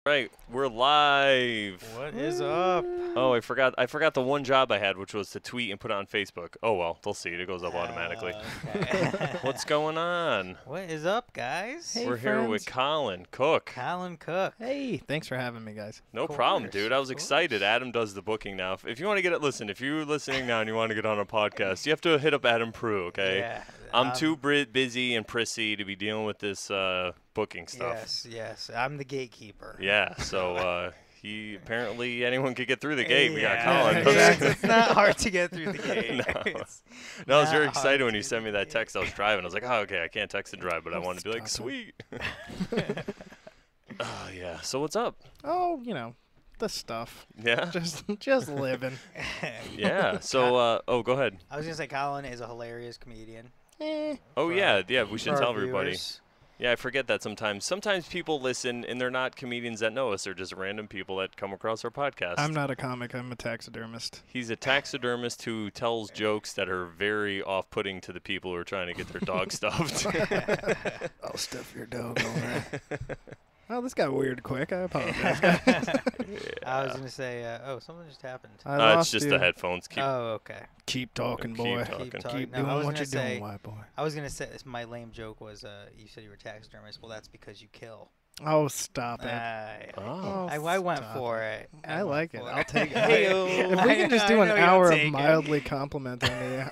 Right, we're live. What is up? Oh, I forgot the one job I had, which was to tweet and put it on Facebook. Oh well, they'll see it. It goes up automatically. Okay. What's going on? What is up, guys? Hey, We're here with friends. Colin Cook. Colin Cook. Hey, thanks for having me, guys. No Of problem, course, dude. I was of excited. course. Adam does the booking now. If you want to get it, listen. If you're listening now and you want to get on a podcast, you have to hit up Adam Prue, okay? Yeah. I'm too busy and prissy to be dealing with this booking stuff. Yes. I'm the gatekeeper. Yeah. So he apparently anyone could get through the gate. We got Yeah, Colin. it's not hard to get through the gate. No. It's No, I was not very hard excited when to you get sent me through that the text. I was driving. I was like, oh, okay, I can't text and drive, but I Oh, wanted to be like, stop sweet. Oh, yeah. So what's up? Oh, the stuff. Yeah? Just living. Yeah. So, go ahead. I was gonna say Colin is a hilarious comedian. Oh, For- yeah. Yeah, we should for tell our everybody. viewers. Yeah, I forget that sometimes. Sometimes people listen, and they're not comedians that know us. They're just random people that come across our podcast. I'm not a comic. I'm a taxidermist. He's a taxidermist who tells jokes that are very off-putting to the people who are trying to get their dog stuffed. I'll stuff your dog over. Oh, this got weird quick. I apologize. I was gonna say, something just happened. I It's lost just you. the headphones. Oh, okay. Keep talking, Keep boy. talking. Keep talking. Keep No, I doing was what you're gonna say- doing, white boy. I was gonna say my lame joke was, you said you were a taxidermist. Well, that's because you kill. Oh, stop it. Oh. I went stop for it. I went like it. for I'll take it. Hey-o. If we can just do I an know you'll hour of take it. mildly complimenting me,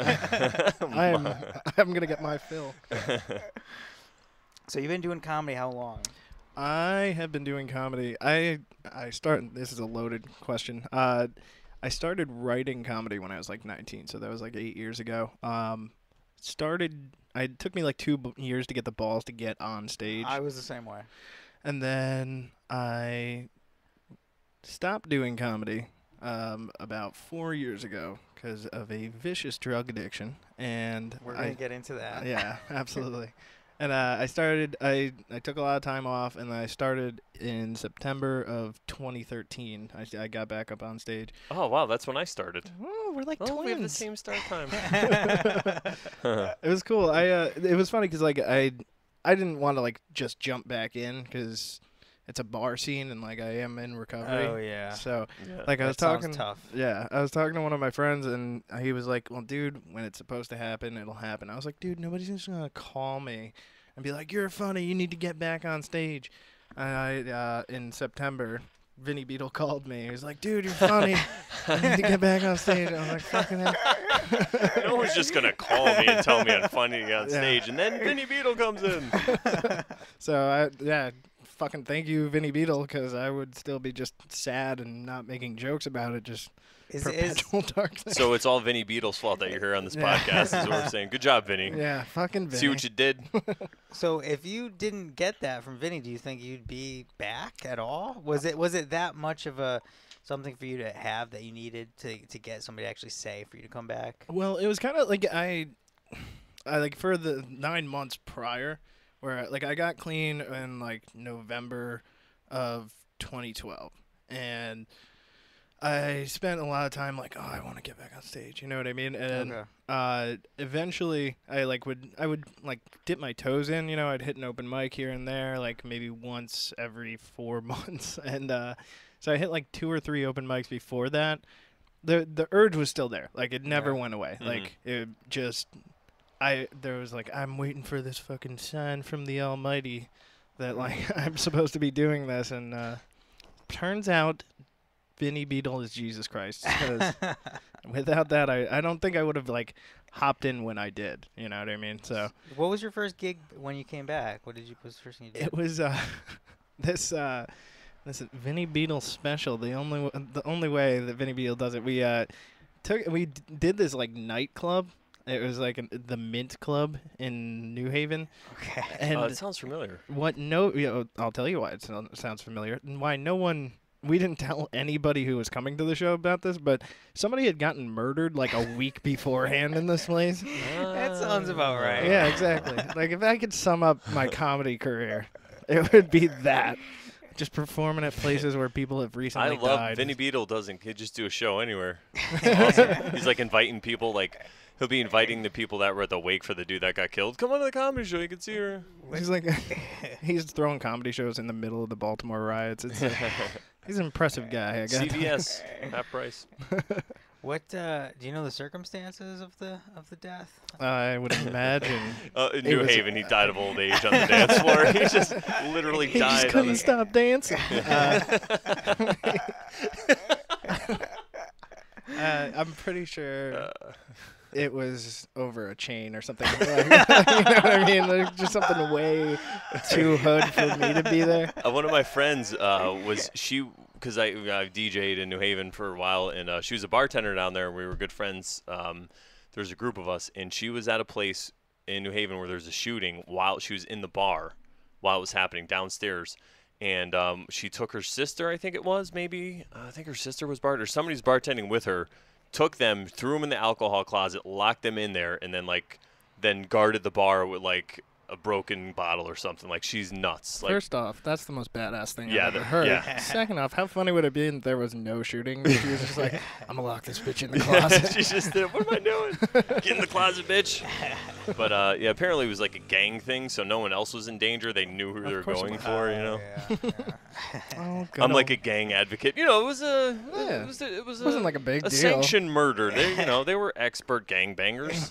I'm gonna get my fill. So you've been doing comedy how long? I have been doing comedy. I started. This is a loaded question. I started writing comedy when I was like 19, so that was like 8 years ago. It took me like 2 years to get the balls to get on stage, I was the same way. and then I stopped doing comedy about 4 years ago because of a vicious drug addiction, and We're gonna get into that. yeah, absolutely. And I took a lot of time off, and I started in September of 2013. I got back up on stage. Oh, wow. That's when I started. Oh, we're like Oh, we have the twins. same start time. It was cool. It was funny because like I didn't want to like just jump back in because it's a bar scene and like I am in recovery. Oh yeah. So Yeah. like I was That sounds talking. tough. Yeah, I was talking to one of my friends, and he was like, "Well, dude, when it's supposed to happen, it'll happen." I was like, "Dude, nobody's just gonna call me and be like, you're funny. You need to get back on stage." And in September, Vinny Beetle called me. He was like, "Dude, you're funny. You need to get back on stage." I was like, "Fucking hell." No one's just going to call me and tell me I'm funny on Yeah. stage, and then Vinny Beetle comes in. So fucking thank you, Vinny Beetle, because I would still be just sad and not making jokes about it. Just Is perpetual darkness. So it's all Vinny Beetle's fault that you're here on this Yeah. podcast, is what we're saying. Good job, Vinny. Yeah, fucking Vinny. See what you did? so if you didn't get that from Vinny, do you think you'd be back at all? Was it that much of a something for you to have that you needed to get somebody to actually say for you to come back? Well, it was kind of like I like for the 9 months prior, where like I got clean in like November of 2012, and I spent a lot of time like, oh, I want to get back on stage, you know what I mean? And Okay. eventually, I would like dip my toes in, I'd hit an open mic here and there, like maybe once every 4 months, and so I hit like 2 or 3 open mics before that. The urge was still there, like it never Right. went away, Mhm. like it just. There was like, I'm waiting for this fucking sign from the Almighty that like I'm supposed to be doing this, and turns out Vinny Beetle is Jesus Christ. 'Cause without that, I don't think I would have like hopped in when I did. You know what I mean? So What was your first gig when you came back? What was the first thing you did? it was this Vinny Beetle special. The only way that Vinny Beetle does it, we did this like nightclub. It was like the Mint Club in New Haven. Okay. And It sounds familiar. I'll tell you why it sounds familiar. And why we didn't tell anybody who was coming to the show about this, but somebody had gotten murdered like a week beforehand in this place. That sounds about right. Yeah, exactly. Like if I could sum up my comedy career, it would be that. Just performing at places where people have I recently love died. Vinny Beetle doesn't. He'd just do a show anywhere. It's awesome. He's like inviting people like He'll be inviting the people that were at the wake for the dude that got killed. Come on to the comedy show. You can see her. He's like, he's throwing comedy shows in the middle of the Baltimore riots. It's he's an impressive guy. I got CVS, half price. What do you know the circumstances of the death? I would imagine. In New Haven, he died of old age on the dance floor. He just literally He died. just couldn't stop dancing. I'm pretty sure it was over a chain or something. You know what I mean? Like, just something way too hood for me to be there. One of my friends because I DJ'd in New Haven for a while, and she was a bartender down there, and we were good friends. There's a group of us, and she was at a place in New Haven where there's a shooting while she was in the bar while it was happening downstairs. And she took her sister, I think it was, maybe. I think her sister was somebody's bartending with her, took them, threw them in the alcohol closet, locked them in there, and then guarded the bar with, like, a broken bottle or something. Like, she's nuts. Like, First off, that's the most badass thing Yeah, I've ever the- heard. yeah. Second off, how funny would it be if there was no shooting? She was just like, I'm going to lock this bitch in the closet. she just did, what am I doing? Get in the closet, bitch. But, yeah, apparently it was like a gang thing, so no one else was in danger. They knew who they were course it going was. for, you know? Oh, good I'm like a old- gang advocate. You know, it was a... Yeah. It was wasn't like a big a deal. sanctioned murder. They were expert gangbangers.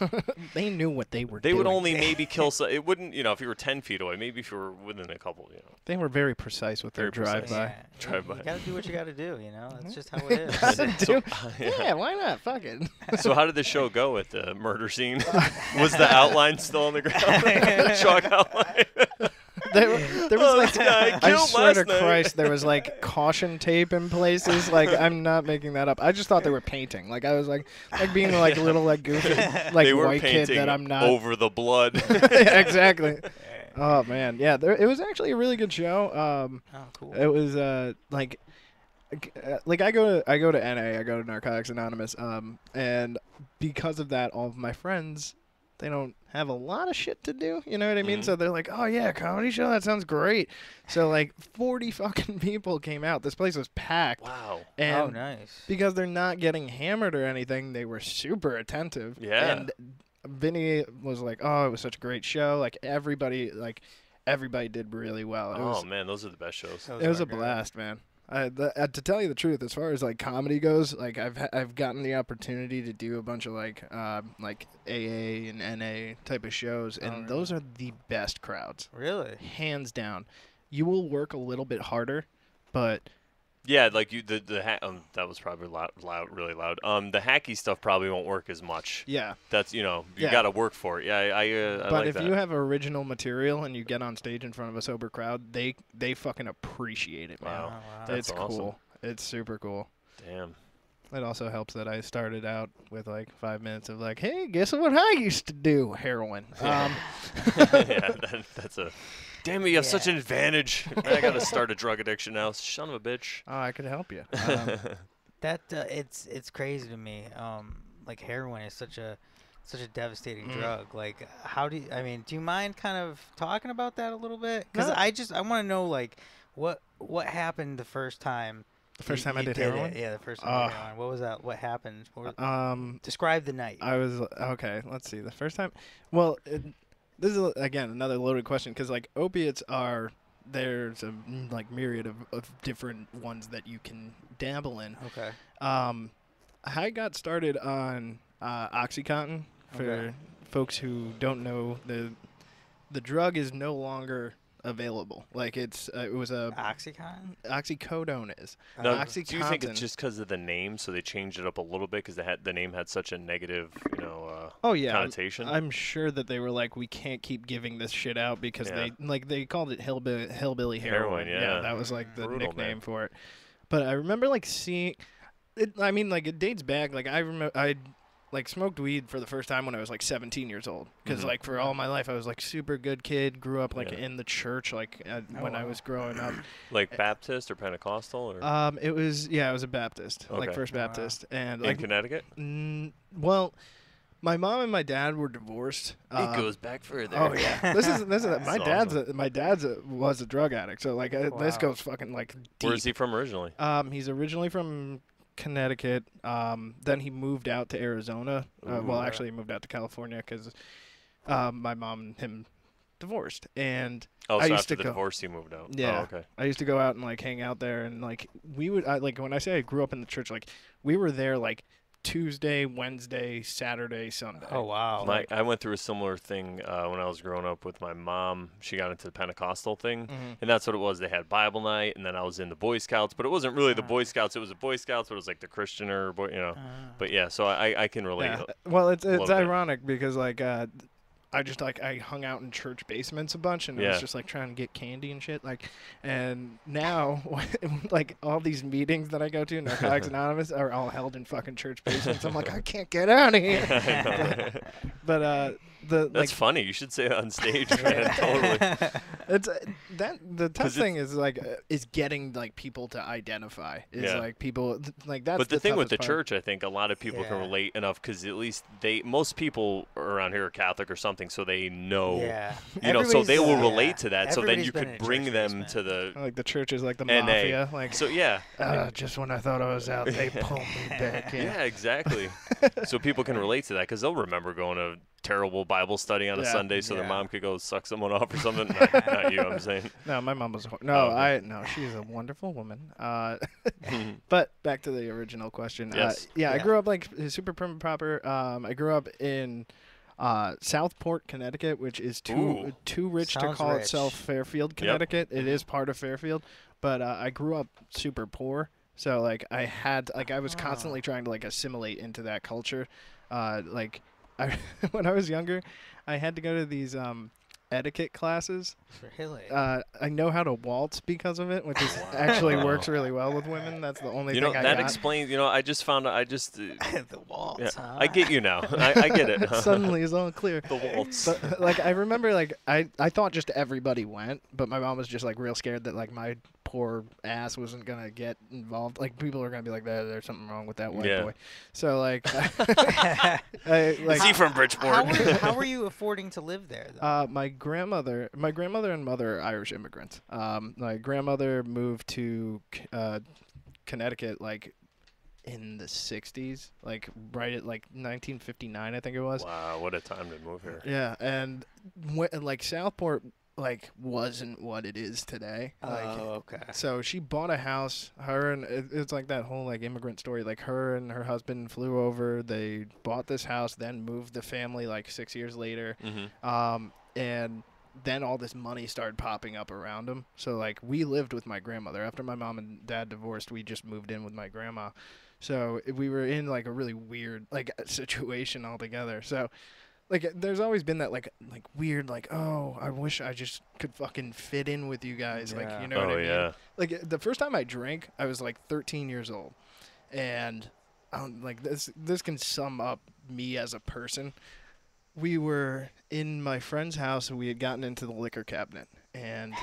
They knew what they were They doing. would only maybe kill... It wouldn't, if you were 10 feet away. Maybe if you were within a couple, They were very precise with their Very precise. drive-by. Drive by. You gotta do what you gotta do. You know, that's just how it is. Dude, yeah. yeah, why not? Fuck it. So how did the show go at the murder scene? Was the outline still on the ground? Chalk outline? There was Oh, like, this guy I killed swear to last night. Christ, there was like caution tape in places. Like, I'm not making that up. I just thought they were painting. Like, I was like being like a little like goofy, like They were white kid painting that I'm not. over the blood. Yeah, exactly. Oh man, yeah. It was actually a really good show. Oh, cool. It was like I go to NA, I go to Narcotics Anonymous, and because of that, all of my friends, they don't have a lot of shit to do, you know what I mean? Mhm. So they're like, oh yeah, comedy show, that sounds great. So like 40 fucking people came out. This place was packed. Wow. And Oh, nice. because they're not getting hammered or anything, they were super attentive. Yeah. And Vinny was like, oh, it was such a great show. Like everybody did really well. It was, Oh man, those are the best shows. it was a blast, man. To tell you the truth, as far as like comedy goes, like I've gotten the opportunity to do a bunch of like AA and NA type of shows, and really? those are the best crowds, Really? hands down. You will work a little bit harder, but Yeah, like that was probably loud, really loud. The hacky stuff probably won't work as much. yeah. That's you Yeah. got to work for it. Yeah, I But like if that. you have original material and you get on stage in front of a sober crowd, they fucking appreciate it, man. Wow. Oh, wow. That's It's awesome. cool. It's super cool. Damn. It also helps that I started out with like 5 minutes of like, hey, guess what I used to do? Heroin. Yeah, that's a. Damn it! You have such an advantage. I gotta start a drug addiction now. Son of a bitch. Oh, I could help you. That it's crazy to me. Like heroin is such a devastating drug. Like, how do you mind kind of talking about that a little bit? Because No. I want to know like what happened the first time. The first time I you did heroin? it. Yeah, the first time you did heroin. What was that? What happened? Describe the night. I was okay. Let's see. The first time, well, this is again another loaded question because like opiates there's a like myriad of different ones that you can dabble in. Okay. I got started on OxyContin. For Okay. folks who don't know, the drug is no longer available. Like it was a Oxycontin. oxycodone is. Now, OxyContin. do you think it's just because of the name, so they changed it up a little bit because the name had such a negative, Oh yeah, connotation? I'm sure that they were like, we can't keep giving this shit out because Yeah. they called it hillbilly heroin. Heroin, yeah. That was like the Brutal, nickname man. for it. But I remember like seeing it. I mean, like it dates back. Like I remember I like smoked weed for the first time when I was like 17 years old. Because Mhm. like for all my life I was like super good kid. Grew up like Yeah. in the church like when I wow. was growing up. Like Baptist or Pentecostal or It was a Baptist, like Okay. First Wow. Baptist, and in like Connecticut? well, my mom and my dad were divorced. It goes back further. Oh yeah, this is my That's dad's was a drug addict, so like this Wow. goes fucking like deep. Where is he from originally? He's originally from Connecticut. Then he moved out to Arizona. Well, actually, he moved out to California because my mom and him divorced. And Oh, I so used after to the go. divorce, you moved out. Yeah. Oh, okay. I used to go out and like hang out there, and like we would like when I say I grew up in the church, like we were there like Tuesday, Wednesday, Saturday, Sunday. Oh wow. I went through a similar thing when I was growing up with my mom. She got into the Pentecostal thing, and that's what it was. They had Bible night, and then I was in the Boy Scouts, but it wasn't really the Boy Scouts. It was the Boy Scouts, but it was like the Christianer, But yeah, so I can relate. Yeah. Well, it's bit. ironic because like I just like I hung out in church basements a bunch, and I was just like trying to get candy and shit. Like, and now like all these meetings that I go to, Narcotics Anonymous, are all held in fucking church basements. I'm like, I can't get out of here. But that's funny. You should say it on stage, man. Totally. It's the tough thing is like is getting like people to identify. Like people like that's. But the thing with the part. church, I think a lot of people can relate enough because at least most people around here are Catholic or something, so they know. Yeah. So they will relate to that. So then you Everybody's been could in a bring church them basement. to the Like the church is like the NA. mafia. Like So yeah. just when I thought I was out, they pulled me back in. Yeah, exactly. So people can relate to that because they'll remember going to terrible Bible study on a Sunday so their mom could go suck someone off or something. Not you, I'm saying. No, my mom was she's a wonderful woman. But back to the original question. Yes. I grew up like super prim and proper. I grew up in Southport, Connecticut, which is too rich to Sounds call rich. itself Fairfield, Connecticut. It is part of Fairfield, but I grew up super poor. So like I was constantly trying to like assimilate into that culture. When I was younger, I had to go to these etiquette classes. Really? I know how to waltz because of it, which is actually works really well with women. That's the only thing I that got. explains. I just found out. The waltz. Yeah, Huh? I get you now. I get it. Suddenly it's all clear. The waltz. But like I remember, like I thought just everybody went, but my mom was just like real scared that like my poor ass wasn't gonna get involved. Like people are gonna be like, there's something wrong with that white boy. So like, Is he from Bridgeport? How were you affording to live there though? my grandmother and mother are Irish immigrants. My grandmother moved to Connecticut like in the 60s, like right at like 1959, I think it was. Wow, what a time to move here. Yeah, and like Southport like wasn't what it is today. Okay. So she bought a house. Her and it's like that whole like immigrant story. Like her and her husband flew over. They bought this house, then moved the family like 6 years later. And then all this money started popping up around them. So like we lived with my grandmother. After my mom and dad divorced, we just moved in with my grandma. So we were in like a really weird like situation altogether. So like there's always been that like weird like, oh, I wish I just could fucking fit in with you guys. Like, you know what I mean? Yeah. Like the first time I drank, I was like 13 years old. And like this can sum up me as a person. We were in my friend's house and we had gotten into the liquor cabinet, and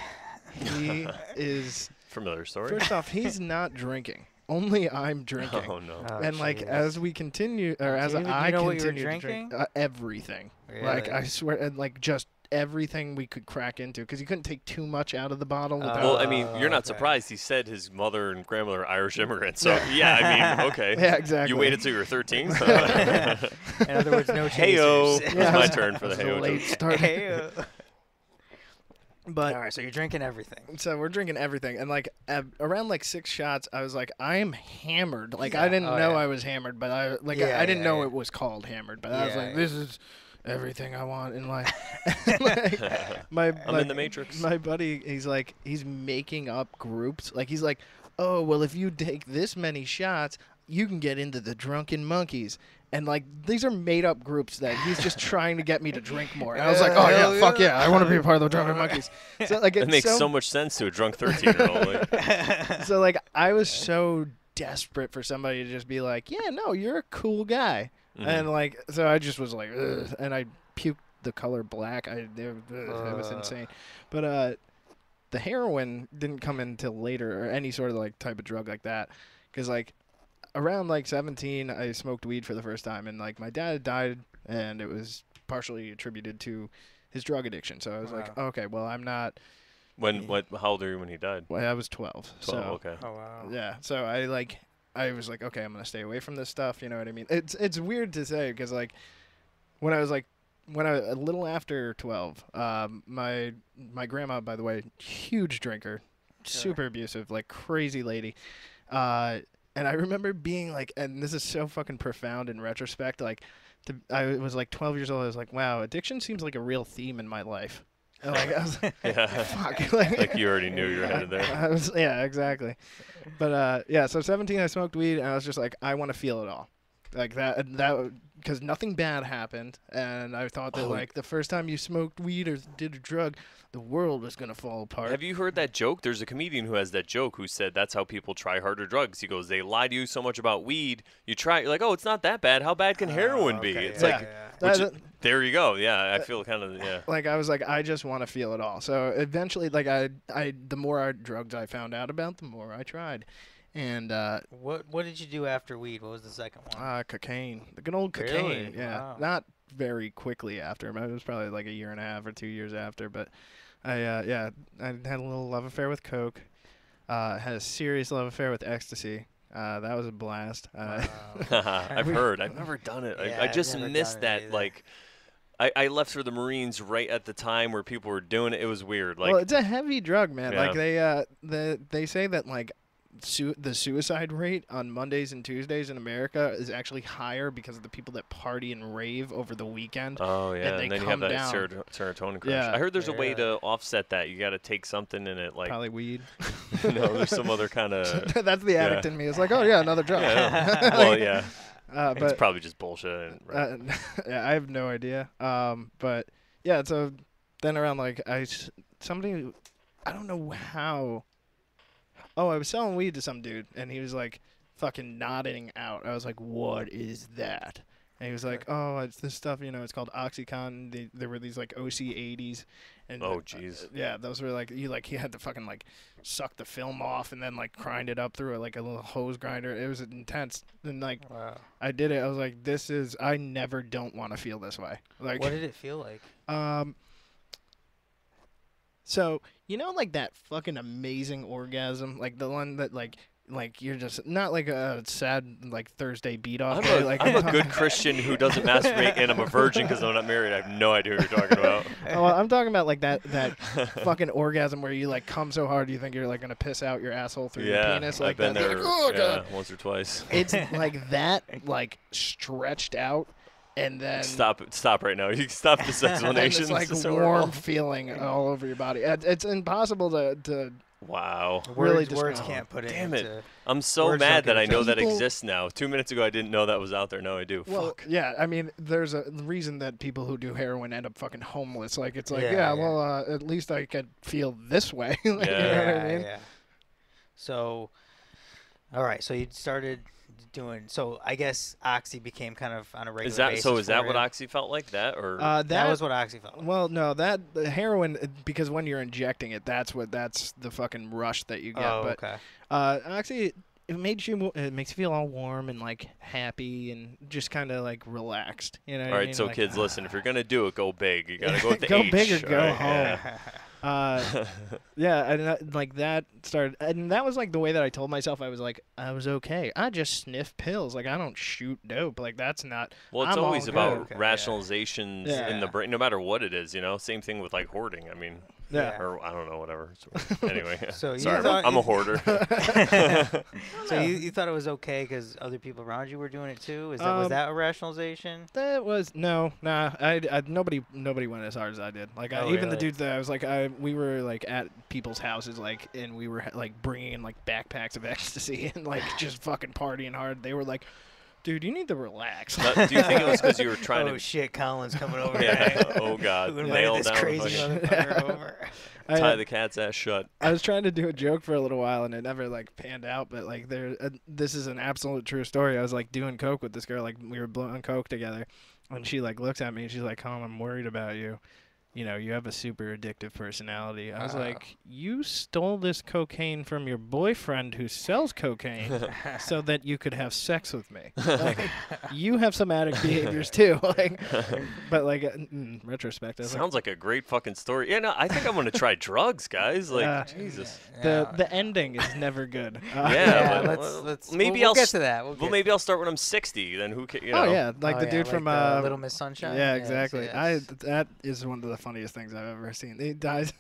he is familiar story. First off, he's not drinking. Only I'm drinking. Oh no. And like as we continue, or as I continue to drink, everything. Really? Like I swear, and like just everything we could crack into, because you couldn't take too much out of the bottle. Well, I mean, you're not surprised. He said his mother and grandmother are Irish immigrants. So yeah, I mean, okay. Yeah, exactly. You waited till you were 13. In other words, no Heyo. chasers. It's my turn for the It was a late heyo. start. Heyo. But all right, so you're drinking everything. So we're drinking everything, and like around like 6 shots, I was like, I'm hammered. Like I didn't know I was hammered, but I didn't know it was called hammered. But I was like, this is everything I want in life. I'm in the Matrix. My buddy, he's making up groups. Like he's like, oh well, if you take this many shots, you can get into the Drunken Monkeys. And, like, these are made-up groups that he's just trying to get me to drink more. And I was like, oh, yeah, fuck yeah, I want to be a part of the Drunken Monkeys. So, like, it makes so much sense to a drunk 13-year-old. So, like, I was so desperate for somebody to just be like, yeah, no, you're a cool guy. Mm-hmm. And, like, so I just was like, ugh, and I puked the color black. It was insane. But the heroin didn't come in until later, or any sort of, like, type of drug like that. Because, like, around like 17, I smoked weed for the first time, and like my dad died, and it was partially attributed to his drug addiction. So I was like, okay, well, I'm not. How old are you when he died? Well, I was 12. 12. So, okay. Oh wow. Yeah. So I like I was like, okay, I'm gonna stay away from this stuff. You know what I mean? It's weird to say because like when I was like a little after 12, my grandma, by the way, huge drinker, super abusive, like crazy lady. And I remember being like, and this is so fucking profound in retrospect, like, I was like 12 years old. I was like, wow, addiction seems like a real theme in my life. And like, I was like, Yeah. fuck. Like you already knew you were headed there. Yeah, exactly. But yeah, so 17, I smoked weed, and I was just like, I want to feel it all. Like that, because nothing bad happened, and I thought that like the first time you smoked weed or did a drug, the world was gonna fall apart. Have you heard that joke? There's a comedian who has that joke who said that's how people try harder drugs. He goes, they lie to you so much about weed, you try, you're like, oh, it's not that bad. How bad can heroin be? Okay, It's yeah, like, yeah. there you go. Yeah, I feel kind of, yeah. Like I was like, I just want to feel it all. So eventually, like the more drugs I found out about, the more I tried. And What did you do after weed? What was the second one? cocaine, the good old cocaine. Really? Yeah, Wow. not very quickly after. It was probably like a year and a half or 2 years after. But I had a little love affair with coke. Had a serious love affair with ecstasy. That was a blast. I've heard. I've never done it. Yeah, I I've just never missed done it that. either. Like, I left for the Marines right at the time where people were doing it. It was weird. Like, well, it's a heavy drug, man. Yeah. Like they say that like the suicide rate on Mondays and Tuesdays in America is actually higher because of the people that party and rave over the weekend. oh yeah, they and then you come have that down. serotonin crash. Yeah. I heard there's a way Yeah. to offset that. You got to take something in it, like Probably weed. no, there's some other kind of. That's the addict in me. It's like, oh yeah, another drug. Yeah, well, yeah, it's But probably just bullshit. And, right. yeah, I have no idea. But yeah, so then around like somebody, I don't know how. Oh, I was selling weed to some dude, and he was like fucking nodding out. I was like, what is that? And he was like, oh, it's this stuff, it's called Oxycontin. There were these like OC80s. And, Oh, jeez. yeah, those were like, you had to fucking like suck the film off and then like grind it up through like a little hose grinder. It was intense. And like, Wow. I did it. I was like, I never don't want to feel this way. Like, What did it feel like? So, like that fucking amazing orgasm, like the one that like you're just not like a sad like Thursday beat off. I'm a good Christian who doesn't masturbate, and I'm a virgin because I'm not married. I have no idea what you're talking about. Oh, I'm talking about like that fucking orgasm where you like come so hard you think you're like gonna piss out your asshole through your penis. Like I've been that. there Like, oh, God. once or twice. It's like that, like stretched out, and then Stop right now. You can stop this and explanation. it's like This is so warm wrong. feeling all over your body. It's impossible to Wow. really Words just- can't put it Damn it. into. I'm so Words don't mad get that I it know done. that People- exists now. 2 minutes ago, I didn't know that was out there. Now I do. Well, Fuck. yeah, I mean, there's a reason that people who do heroin end up fucking homeless. Like, it's like, Yeah, well, at least I could feel this way. Like, You know what Yeah. I mean? Yeah. So, all right. So you started doing. So I guess Oxy became kind of on a regular Is that basis. so? Is that for what you? Oxy felt like? That or That was what Oxy felt like. Well, no, the heroin, because when you're injecting it, that's the fucking rush that you get. Oh, But okay. Oxy, it makes you feel all warm and like happy and just kind of like relaxed. You know what all I right, mean? so Like, kids, listen. If you're gonna do it, go big. You gotta go with the Go H, big or go all right? home. Yeah. Yeah, and like that started, and that was like the way that I told myself I was okay. I just sniff pills, like I don't shoot dope, like that's not. Well, it's I'm all always good. about Okay, yeah. rationalizations in the Yeah. brain, no matter what it is. Same thing with like hoarding. I mean, Yeah. or I don't know, whatever. So, anyway, So you sorry, thought I'm you- a hoarder. So you thought it was okay because other people around you were doing it too? Was that a rationalization? That was nobody went as hard as I did. Like Oh, even the really? dudes that I was like, we were like at people's houses, like, and we were like bringing in like backpacks of ecstasy and like just fucking partying hard. They were like, dude, you need to relax. Now, do you think it was because you were trying Oh to? shit, Colin's coming over. Yeah. tonight. Oh God. Who invited Nail this down. crazy fucking- motherfucker over? Tie the cat's ass shut. I was trying to do a joke for a little while and it never like panned out, but like this is an absolute true story. I was like doing coke with this girl, like we were blowing coke together, and she like looks at me and she's like, "Colin, I'm worried about you," you know, you have a super addictive personality. I was like, you stole this cocaine from your boyfriend who sells cocaine so that you could have sex with me. Like, you have some addict behaviors too. Like, but like in retrospect, I was Sounds like a great fucking story. Yeah, no, I think I'm gonna try drugs, guys. Like, Jesus. the ending is never good. Yeah, but let's maybe we'll I'll get to that. Well, maybe I'll start when I'm 60. Then who can, you know? Oh yeah, like the dude from Little Miss Sunshine. Yeah, Yes, exactly. yes. That is one of the funniest things I've ever seen. He dies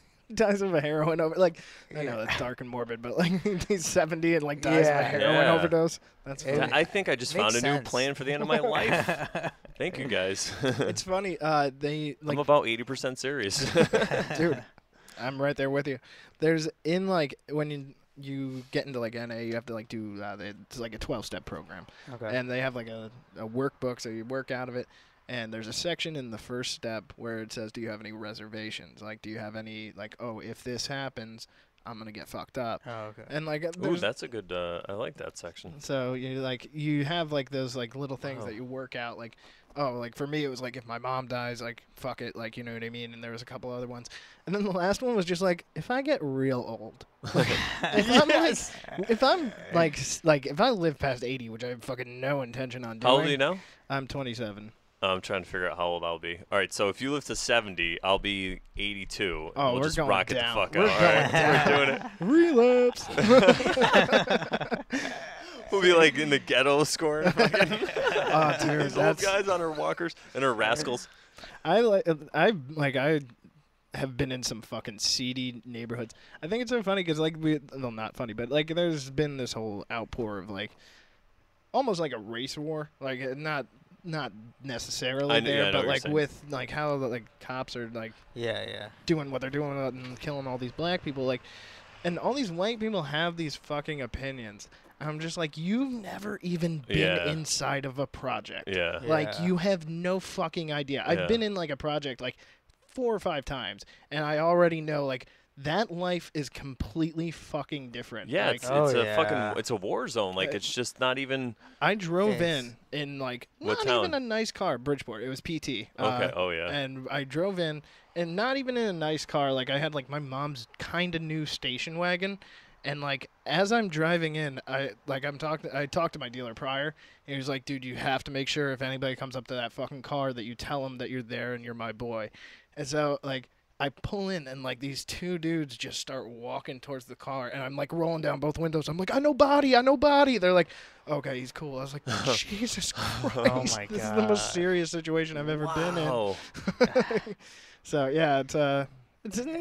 of a heroin over. Like, I know that's dark and morbid, but like he's 70 and like dies of a heroin overdose. That's funny. I think I just found a new plan for the end of my life. Thank you guys. It's funny. They like I'm about 80% serious. dude. I'm right there with you. There's in like when you get into like NA, you have to like do it's like a 12-step program, and they have like a workbook, so you work out of it. And there's a section in the first step where it says, do you have any reservations? Like, do you have any, like, oh, if this happens, I'm going to get fucked up. Oh, okay. And, like, Ooh, that's a good, I like that section. So, you have, like, those, like, little things that you work out. Like, oh, like, for me, it was, like, if my mom dies, like, fuck it. Like, you know what I mean? And there was a couple other ones. And then the last one was just, like, if I get real old. Like, if I live past 80, which I have fucking no intention on doing. How old are you now? I'm 27. I'm trying to figure out how old I'll be. All right, so if you live to 70, I'll be 82. Oh, we'll we're just going rock down. it the fuck We're out. going All right, we're doing it. Relapse. We'll be like in the ghetto scoring. Oh, dude, These old guys on our walkers and our rascals. I have been in some fucking seedy neighborhoods. I think it's so funny because well, not funny, but like there's been this whole outpour of like almost like a race war, like not necessarily there, but like with like how the like cops are like doing what they're doing and killing all these black people, like, and all these white people have these fucking opinions. I'm just like, you've never even been inside of a project. Yeah. Like, you have no fucking idea. I've been in like a project like 4 or 5 times, and I already know like that life is completely fucking different. Yeah, like, it's a war zone. Like, it's just not even. I drove in like not even a nice car, Bridgeport. It was PT. Okay. Oh yeah. And I drove in, and not even in a nice car. Like, I had like my mom's kind of new station wagon. And like as I'm driving in, I talked to my dealer prior, and he was like, "Dude, you have to make sure if anybody comes up to that fucking car that you tell them that you're there and you're my boy." And so like I pull in, and like these 2 dudes just start walking towards the car, and I'm like rolling down both windows. I'm like, I know body. They're like, "Okay, he's cool." I was like, Jesus Christ, oh my this is the most serious situation I've ever been in. So yeah, it's all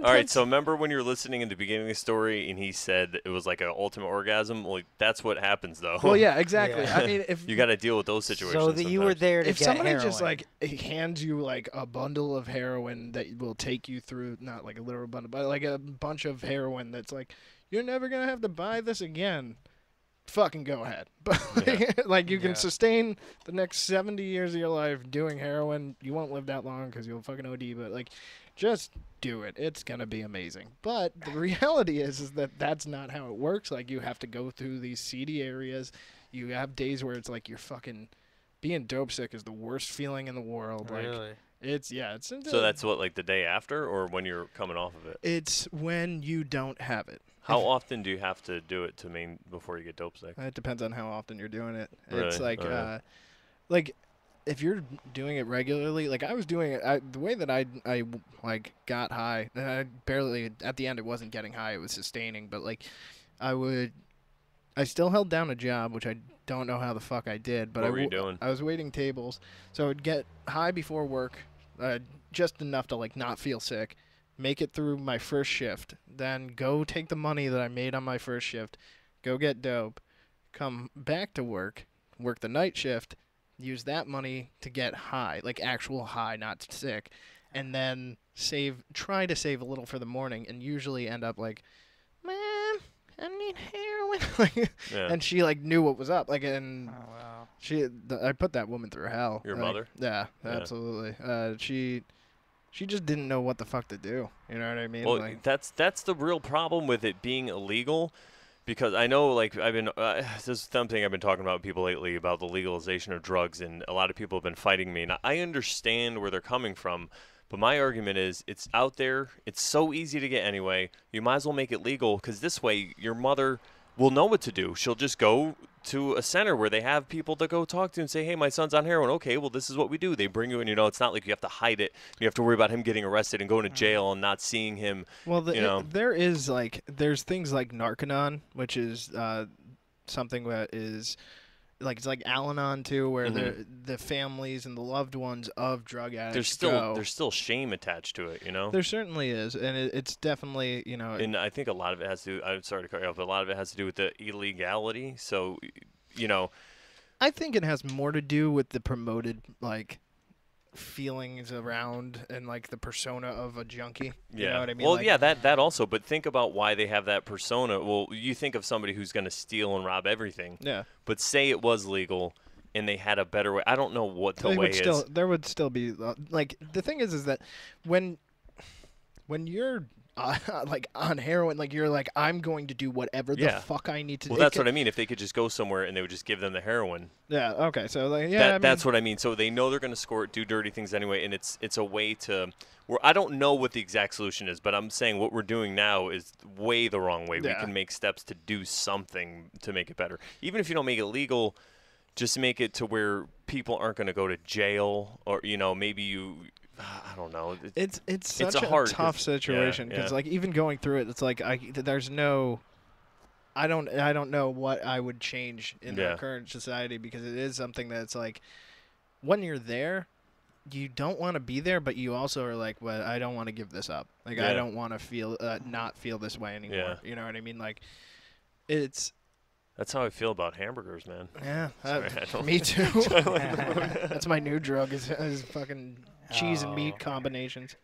right, so remember when you were listening in the beginning of the story and he said it was like an ultimate orgasm? Well, that's what happens, though. Well, yeah, exactly. Yeah. I mean, if you got to deal with those situations. So that you were there to if get somebody heroin. just like hands you like a bundle of heroin that will take you through, not like a literal bundle, but like a bunch of heroin that's like, you're never gonna have to buy this again. Fucking go ahead. But like you can sustain the next 70 years of your life doing heroin. You won't live that long because you'll fucking OD. But like, just do it. It's gonna be amazing. But the reality is that that's not how it works. Like, you have to go through these seedy areas. You have days where it's like you're fucking being dope sick is the worst feeling in the world. Really? Like, it's so that's what, like the day after, or when you're coming off of it? It's when you don't have it. How often do you have to do it before you get dope sick? It depends on how often you're doing it. Really? It's like, like if you're doing it regularly, like I was doing it, the way that I like got high, and I barely, at the end it wasn't getting high, it was sustaining, but like I still held down a job, which I don't know how the fuck I did, but what were you doing? I was waiting tables, so I would get high before work, just enough to like not feel sick, make it through my first shift, then go take the money that I made on my first shift, go get dope, come back to work the night shift, use that money to get high, like actual high, not sick, and then try to save a little for the morning, and usually end up like, man, I need heroin. And she like knew what was up, like, and I put that woman through hell. Your like, mother? Yeah, absolutely. She just didn't know what the fuck to do. You know what I mean? Well, like, that's the real problem with it being illegal, because I know, like, I've been this is something I've been talking about with people lately about the legalization of drugs, and a lot of people have been fighting me, and I understand where they're coming from, But my argument is it's out there. It's so easy to get anyway. You might as well make it legal because this way your mother will know what to do. She'll just go to a center where they have people to go talk to and say, hey, my son's on heroin. Okay, well, this is what we do. They bring you in. It's not like you have to hide it. You have to worry about him getting arrested and going to jail and not seeing him. Well, there's things like Narconon, which is something that is it's like Al-Anon too, where the families and the loved ones of drug addicts there's still shame attached to it, There certainly is, and it's definitely And I think a lot of it has to. I'm sorry to cut you off, but a lot of it has to do with the illegality. So, I think it has more to do with the promoted feelings around and the persona of a junkie. You know what I mean? Well, yeah, that also. But think about why they have that persona. Well, you think of somebody who's going to steal and rob everything. Yeah. But say it was legal and they had a better way. I don't know what the way is. There would still be the thing is that when you're on heroin, you're I'm going to do whatever the fuck I need to do. Well, that's what I mean. If they could just go somewhere and they would just give them the heroin. Yeah, okay. So, that's what I mean. So they know they're going to score it, do dirty things anyway, and it's a way to where I don't know what the exact solution is, but I'm saying what we're doing now is way the wrong way. Yeah. We can make steps to do something to make it better. Even if you don't make it legal, just make it to where people aren't going to go to jail or, maybe you – I don't know. It's such a tough situation because even going through it, it's there's no. I don't know what I would change in the current society because it is something that's when you're there, you don't want to be there, but you also are well, I don't want to give this up. I don't want to feel not feel this way anymore. Yeah. You know what I mean? It's. That's how I feel about hamburgers, man. Yeah, me too. That's my new drug is fucking cheese and meat combinations.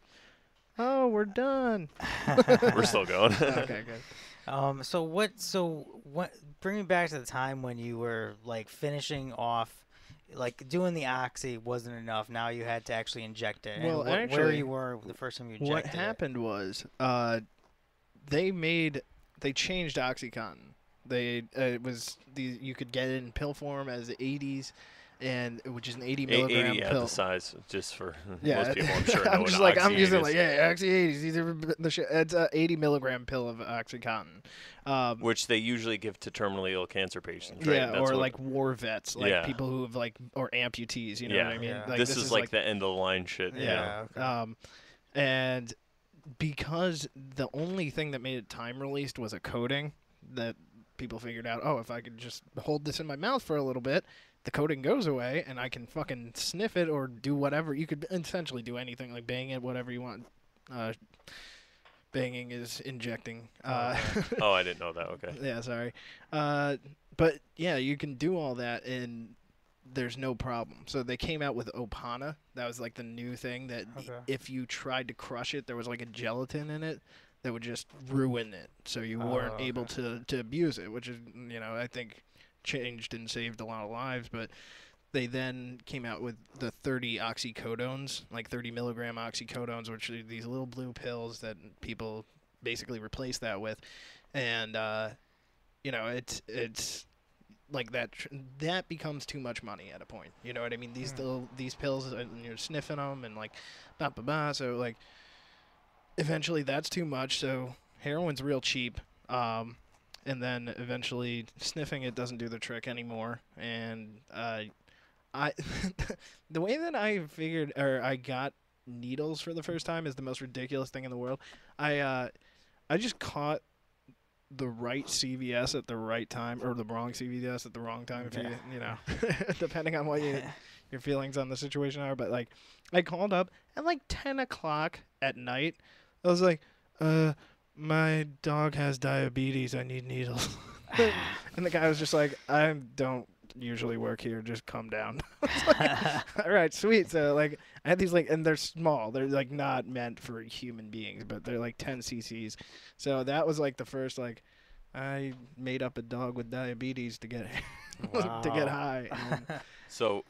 Oh, we're done. We're still going. Okay, good. So what? Bring me back to the time when you were finishing off, doing the oxy wasn't enough. Now you had to actually inject it. Well, and where you were the first time you injected what happened was, they changed OxyContin. It was you could get it in pill form as the 80s, and which is an 80 milligram 80 pill. The size, just for most people, I'm sure. I'm know just what I'm Oxy using is. Oxy 80s. These are the shit. It's a 80 milligram pill of OxyContin, which they usually give to terminally ill cancer patients, right? Yeah, or war vets, people who have or amputees. You know what I mean? Yeah. This is the end of the line shit. Yeah. Okay. And because the only thing that made it time released was a coating that people figured out, if I could just hold this in my mouth for a little bit, the coating goes away, and I can fucking sniff it or do whatever. You could essentially do anything, bang it, whatever you want. Banging is injecting. I didn't know that. Okay. Yeah, sorry. But, yeah, you can do all that, and there's no problem. So they came out with Opana. That was, the new thing that if you tried to crush it, there was, a gelatin in it that would just ruin it, so you weren't able to abuse it, which is, I think changed and saved a lot of lives. But they then came out with the 30 oxycodones, 30 milligram oxycodones, which are these little blue pills that people basically replace that with. And, it's that becomes too much money at a point. You know what I mean? These pills, and you're sniffing them and so eventually that's too much, so heroin's real cheap, and then eventually sniffing it doesn't do the trick anymore, and the way that I figured, or I got needles for the first time is the most ridiculous thing in the world. I just caught the right CVS at the right time, or the wrong CVS at the wrong time, if you depending on what your feelings on the situation are, but I called up at 10 o'clock at night. I was my dog has diabetes. I need needles. And the guy was just I don't usually work here. Just come down. All right, sweet. So I had these and they're small. They're not meant for human beings, but they're 10 cc's. So that was the first I made up a dog with diabetes to get to get high. So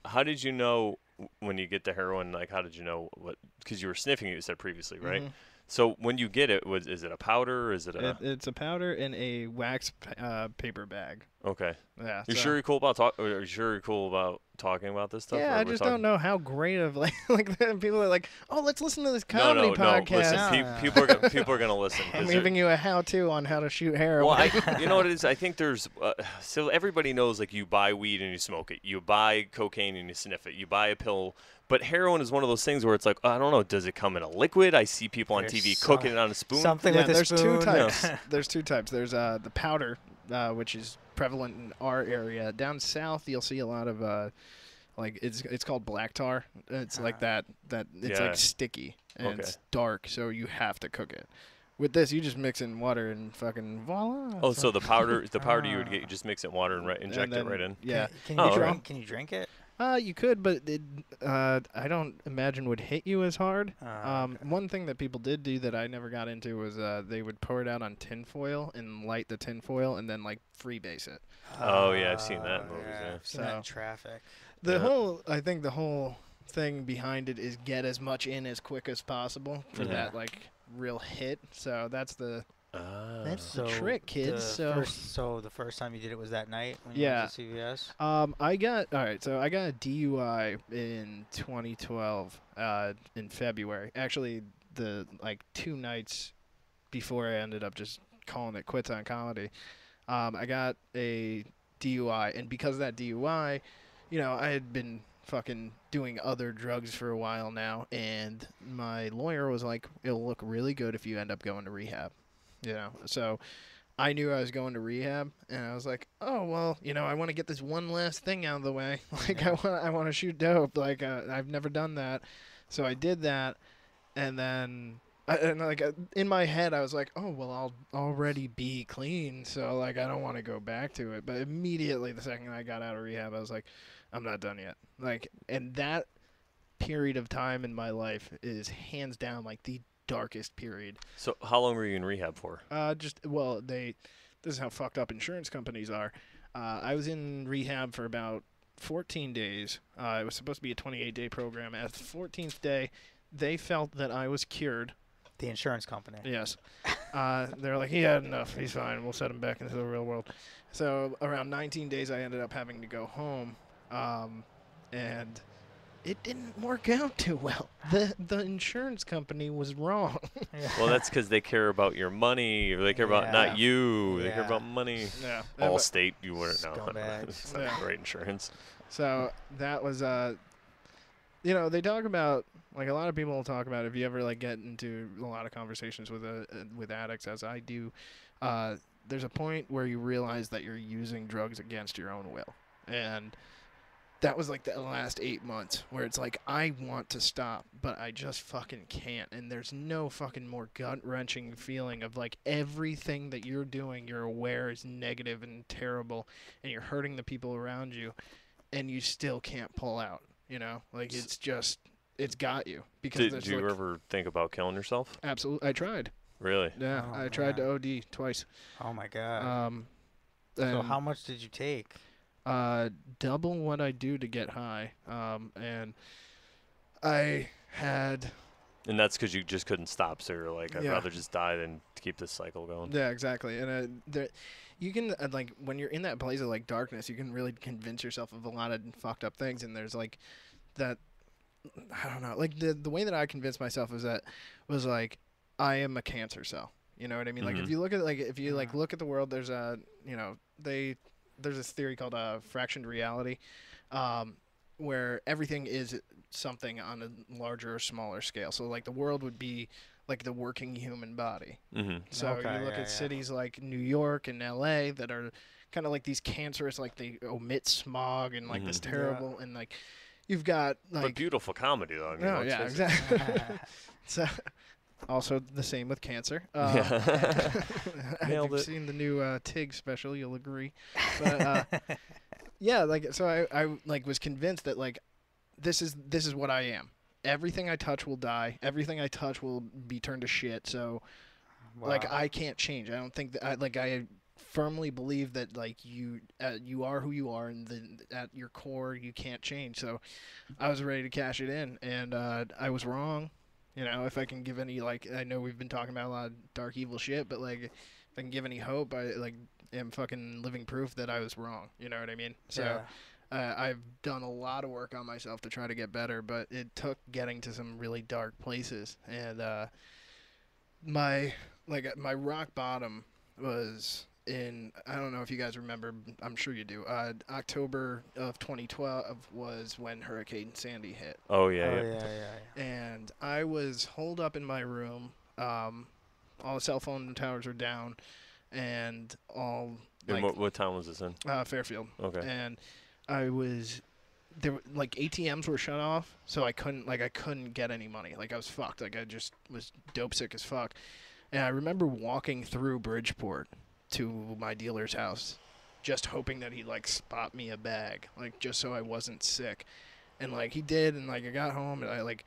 how did you know when you get the heroin? How did you know what? Because you were sniffing it, you said previously, right? Mm-hmm. So when you get it, is it a powder? Or is it a? It's a powder in a wax paper bag. Okay. Yeah. You're sure you're cool about talking talking about this stuff? Yeah, or I we're just talking- don't know how great of like people are like, oh, let's listen to this No, comedy no, podcast. no. Listen, No. people are gonna listen. I'm 'cause they're- giving you a how-to on how to shoot heroin. Well, you know what it is? I think there's so everybody knows like you buy weed and you smoke it, you buy cocaine and you sniff it, you buy a pill. But heroin is one of those things where it's like I don't know. Does it come in a liquid? I see people on There's TV some- cooking it on a spoon. Something Yeah, with a there's spoon. two types. There's two types. There's the powder, which is prevalent in our area. Down south, you'll see a lot of like it's called black tar. It's like that it's Yeah. like sticky and Okay. it's dark, so you have to cook it. With this, you just mix in water and fucking voila. Oh, so the powder you would get, you just mix it in water and inject it then- right in. Yeah. Can Oh, you all drink? right. Can you drink it? You could, but I don't imagine would hit you as hard. Okay. One thing that people did do that I never got into was they would pour it out on tin foil and light the tin foil and then like freebase it. Oh, yeah, I've seen that in movies, Yeah, yeah. I've seen that in So- traffic. I think the whole thing behind it is get as much in as quick as possible for Mhm. that like real hit. So that's the That's the trick, kids. So the first time you did it was that night when you Yeah. went to CVS? I got I got a DUI in 2012 in February. Actually, the like 2 nights before I ended up just calling it quits on comedy. I got a DUI, and because of that DUI, you know, I had been fucking doing other drugs for a while now, and my lawyer was like, it'll look really good if you end up going to rehab. You know, so I knew I was going to rehab, and I was like, oh, well, you know, I want to get this one last thing out of the way. Like, Yeah. I want to shoot dope. Like, I've never done that. So I did that, and then, in my head, I was like, oh, well, I'll already be clean, so, like, I don't want to go back to it. But immediately, the second I got out of rehab, I was like, I'm not done yet. Like, and that period of time in my life is hands down, like, the darkest period. So how long were you in rehab for? This is how fucked up insurance companies are. I was in rehab for about 14 days. It was supposed to be a 28-day program. At the 14th day, they felt that I was cured. The insurance company. Yes. They're like, he had enough. He's fine. We'll set him back into the real world. So around 19 days, I ended up having to go home. And it didn't work out too well. The insurance company was wrong. Well, that's because they care about your money. Or they care about not Yeah. you. They care Yeah. about money. Yeah. Allstate, you wouldn't know. Scumbags. It's not Yeah. great insurance. So that was, you know, they talk about, like, a lot of people will talk about, if you ever, like, get into a lot of conversations with addicts, as I do, there's a point where you realize that you're using drugs against your own will. And that was, like, the last 8 months where it's like, I want to stop, but I just fucking can't. And there's no fucking more gut-wrenching feeling of, like, everything that you're doing, you're aware is negative and terrible, and you're hurting the people around you, and you still can't pull out, you know? Like, it's just, it's got you. Because Did there's, you like, ever think about killing yourself? Absolutely. I tried. Really? Yeah, Oh, I tried to man. OD twice. Oh my god. So And, how much did you take? double what I do to get high. And I had, And that's because you just couldn't stop. So you're like, I'd Yeah. rather just die than to keep this cycle going. yeah, exactly. And you can, like, when you're in that place of, like, darkness, you can really convince yourself of a lot of fucked up things. And there's, like, that, I don't know, like, the way that I convinced myself was like, I am a cancer cell. You know what I mean? Like, if Mhm. you look at, like, if you, like, look at the world, there's a, you know, there's this theory called fractioned reality, where everything is something on a larger or smaller scale. So, like, the world would be like the working human body. Mm-hmm. So Okay, you look yeah, at yeah. cities like New York and LA that are kind of like these cancerous, like they emit smog and like this Mhm. terrible, and like you've got But like beautiful comedy, though. I mean, no, let's yeah, face it. exactly. So also the same with cancer. Yeah. If Nailed you've it. seen the new Tig special, you'll agree. But yeah, like so I like was convinced that like this is what I am. Everything I touch will die. Everything I touch will be turned to shit. So like Wow. I can't change. I don't think that I firmly believe that like you are who you are, and then at your core you can't change. So I was ready to cash it in, and I was wrong. You know, if I can give any, like, I know we've been talking about a lot of dark evil shit, but like if I can give any hope, I like am fucking living proof that I was wrong. You know what I mean? So Yeah. I've done a lot of work on myself to try to get better, but it took getting to some really dark places. And my rock bottom was in, I don't know if you guys remember, I'm sure you do. October of 2012 was when Hurricane Sandy hit. Oh yeah. Oh, yeah. yeah. And I was holed up in my room. All the cell phone towers were down, and all. And what town was this in? Fairfield. Okay. And I was there. Like ATMs were shut off, so I couldn't get any money. Like I was fucked. Like I just was dope sick as fuck. And I remember walking through Bridgeport to my dealer's house, just hoping that he'd like spot me a bag, like just so I wasn't sick. And like he did, and like I got home, and I like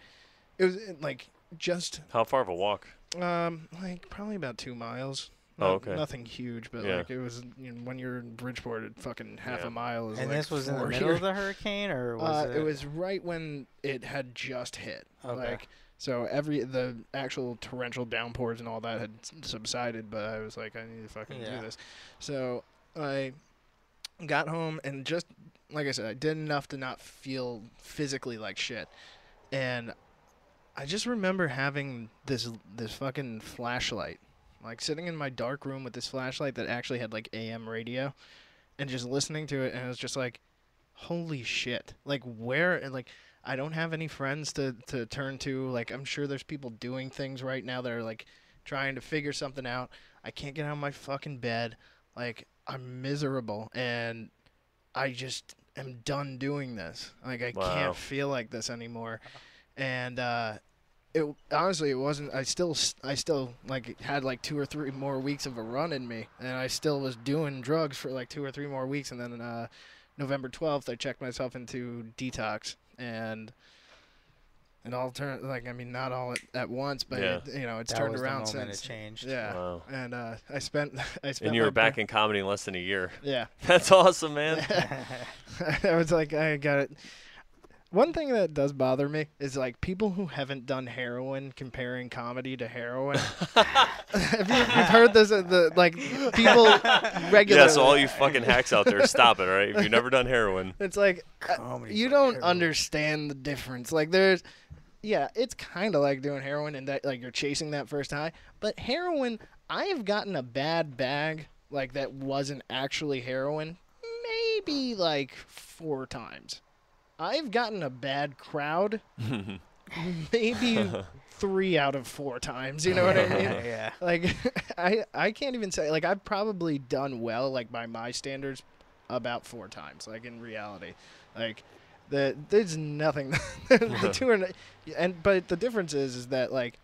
it was like just. How far of a walk? Like probably about 2 miles. Oh, okay. Nothing huge, but Yeah. like it was, when you're in Bridgeport, it fucking half Yeah. a mile is And like this was in the 4 middle here. of the hurricane, or was It was right when it had just hit. Okay. Like, so the actual torrential downpours and all that had subsided, but I was like, I need to fucking Yeah. do this. So I got home and just, like I said, I did enough to not feel physically like shit. And I just remember having this fucking flashlight, like sitting in my dark room with this flashlight that actually had like AM radio, and just listening to it, and it was just like, holy shit. Like where, and like I don't have any friends to turn to. Like I'm sure there's people doing things right now that are like trying to figure something out. I can't get out of my fucking bed. Like I'm miserable, and I just am done doing this. Like I Wow. can't feel like this anymore. And it honestly, it wasn't. I still like had like 2 or 3 more weeks of a run in me, and I still was doing drugs for like 2 or 3 more weeks. And then November 12th, I checked myself into detox, and all turned, like, I mean, not all at once, but Yeah. it's that turned was around the moment since. it changed. Yeah. Wow. And I spent And you were my back in comedy in less than a year. Yeah. That's awesome, man. I was like, I got it. One thing that does bother me is like people who haven't done heroin comparing comedy to heroin. Have you've heard this? People regularly. Yeah, so all you fucking hacks out there, stop it, all right? If you've never done heroin. It's like Comedy you for don't heroin. understand the difference. Like it's kind of like doing heroin and that like you're chasing that first high. But heroin, I have gotten a bad bag like that wasn't actually heroin maybe like 4 times. I've gotten a bad crowd maybe 3 out of 4 times. You know what I mean? Yeah. Like I can't even say, like, I've probably done well, like by my standards, about 4 times. Like in reality, like there's nothing. The two are, but the difference is that like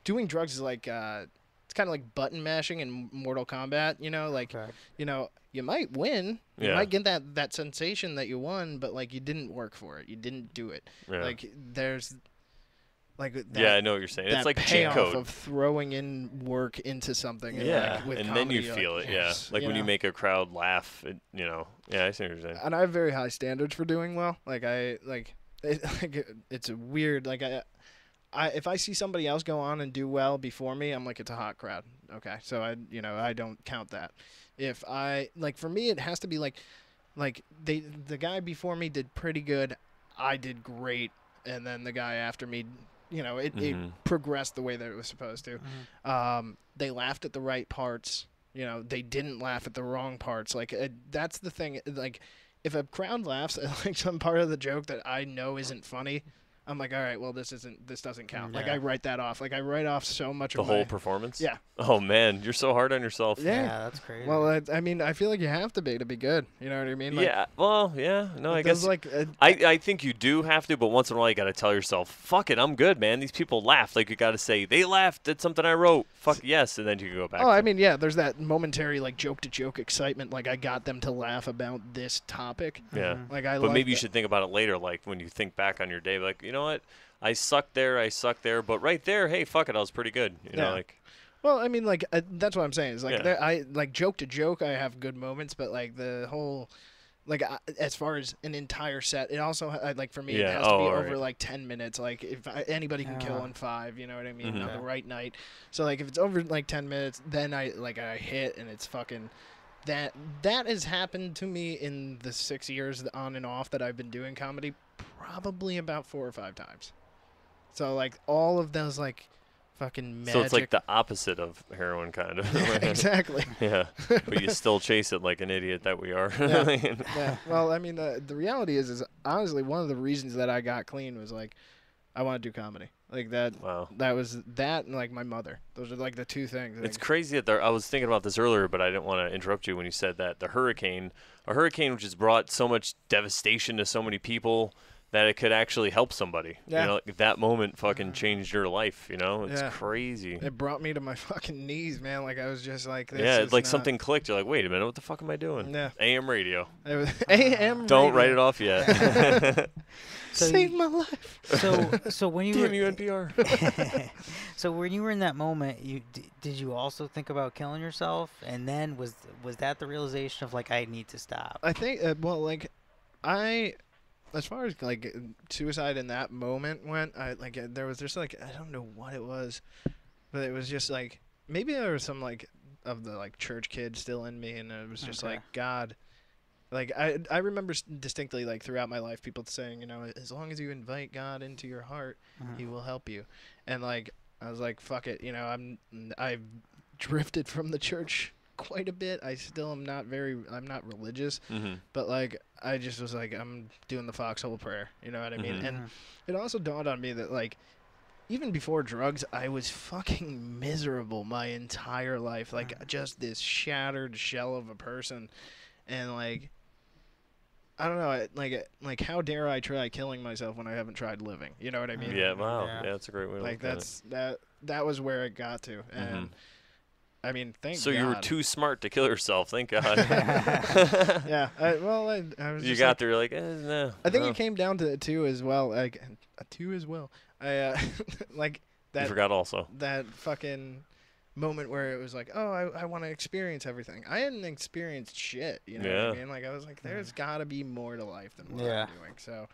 doing drugs is like it's kind of like button mashing in Mortal Kombat. Like Okay. you might win. You Yeah. might get that sensation that you won, but like you didn't work for it. You didn't do it. Yeah. Like there's like that, Yeah, I know what you're saying. that It's like a cheat payoff code. of throwing in work into something. Yeah, like, with and then comedy, you you're feel like, it. yes, Yeah, like when you make a crowd laugh. Yeah, I see what you're saying. And I have very high standards for doing well. It's weird. Like if I see somebody else go on and do well before me, I'm like, it's a hot crowd. Okay, so I don't count that. If for me, it has to be like the guy before me did pretty good, I did great, and then the guy after me, it progressed the way that it was supposed to. They laughed at the right parts. They didn't laugh at the wrong parts. Like that's the thing. Like if a crowd laughs at like some part of the joke that I know isn't funny, I'm like, all right, well, this doesn't count. Like Yeah. I write that off. Like I write off so much The of whole my, performance? Yeah. Oh, man, you're so hard on yourself. Yeah. that's crazy. Well, I mean, I feel like you have to be good. You know what I mean? Like, Yeah, well, yeah. No, I those, guess like I think you do have to, but once in a while you got to tell yourself, fuck it, I'm good, man. These people laughed. Like, you got to say, they laughed at something I wrote. Fuck yes, and then you can go back. Oh, I mean, yeah, there's that momentary, like, joke-to-joke excitement. Like, I got them to laugh about this topic. Yeah. Mhm. Like, But maybe you should think about it later, like, when you think back on your day, like, you know what? I sucked there, but right there, hey, fuck it, I was pretty good. You know, Yeah. like, Well, I mean, like, that's what I'm saying. Is like, Yeah. I like joke-to-joke, I have good moments, but, like, the whole... Like, as far as an entire set, it also, like, for me, it Yeah. has to be Oh, over, right. like, 10 minutes. Like, if anybody can kill Ah. in 5, you know what I mean, Mhm. on the Okay. right night. So, like, if it's over, like, 10 minutes, then I hit, and it's fucking... that has happened to me in the 6 years on and off that I've been doing comedy, probably about 4 or 5 times. So like all of those like fucking magic. So it's like the opposite of heroin, kind of. Exactly. Yeah, but you still chase it like an idiot that we are. Yeah. Yeah. Well, I mean, the reality is honestly one of the reasons that I got clean was like I want to do comedy. Like that. Wow. That was that and like my mother. Those are like the two things. It's crazy that I was thinking about this earlier, but I didn't want to interrupt you when you said that a hurricane which has brought so much devastation to so many people, that it could actually help somebody. Yeah. You know, like that moment fucking changed your life, you know? It's Yeah. crazy. It brought me to my fucking knees, man. Like I was just like, this Yeah, is it's like not- something clicked. You're like, wait a minute, what the fuck am I doing? Yeah. AM radio. It was AM. Don't write radio. it off yet. So Saved you- my life. So when you Damn were you, NPR. so when you were in that moment, did you also think about killing yourself? And then was that the realization of like I need to stop? I think, well, like, as far as like suicide in that moment went, there was just like I don't know what it was, but it was just like maybe there was some like of the like church kid still in me, and it was just Okay. like God. Like I remember distinctly like throughout my life people saying, you know, as long as you invite God into your heart, He will help you. And like I was like, fuck it, you know, I've drifted from the church quite a bit. I'm not religious, but like I just was like I'm doing the foxhole prayer, you know what I mean? And it also dawned on me that like even before drugs, I was fucking miserable my entire life, like just this shattered shell of a person. And like I don't know, like how dare I try killing myself when I haven't tried living? You know what I mean? Yeah, wow. Yeah. Yeah, that's a great way to Like look at it. that was where it got to, and I mean, thank So God. you were too smart to kill yourself, thank God. Yeah, I was. You just got like, there, you're like, no. I think no. it came down to two as well. Like two as well. I like You that forgot also. that fucking moment where it was like, oh, I want to experience everything. I hadn't experienced shit. You know what Yeah. I mean? Like I was like, there's got to be more to life than what Yeah. I'm doing. So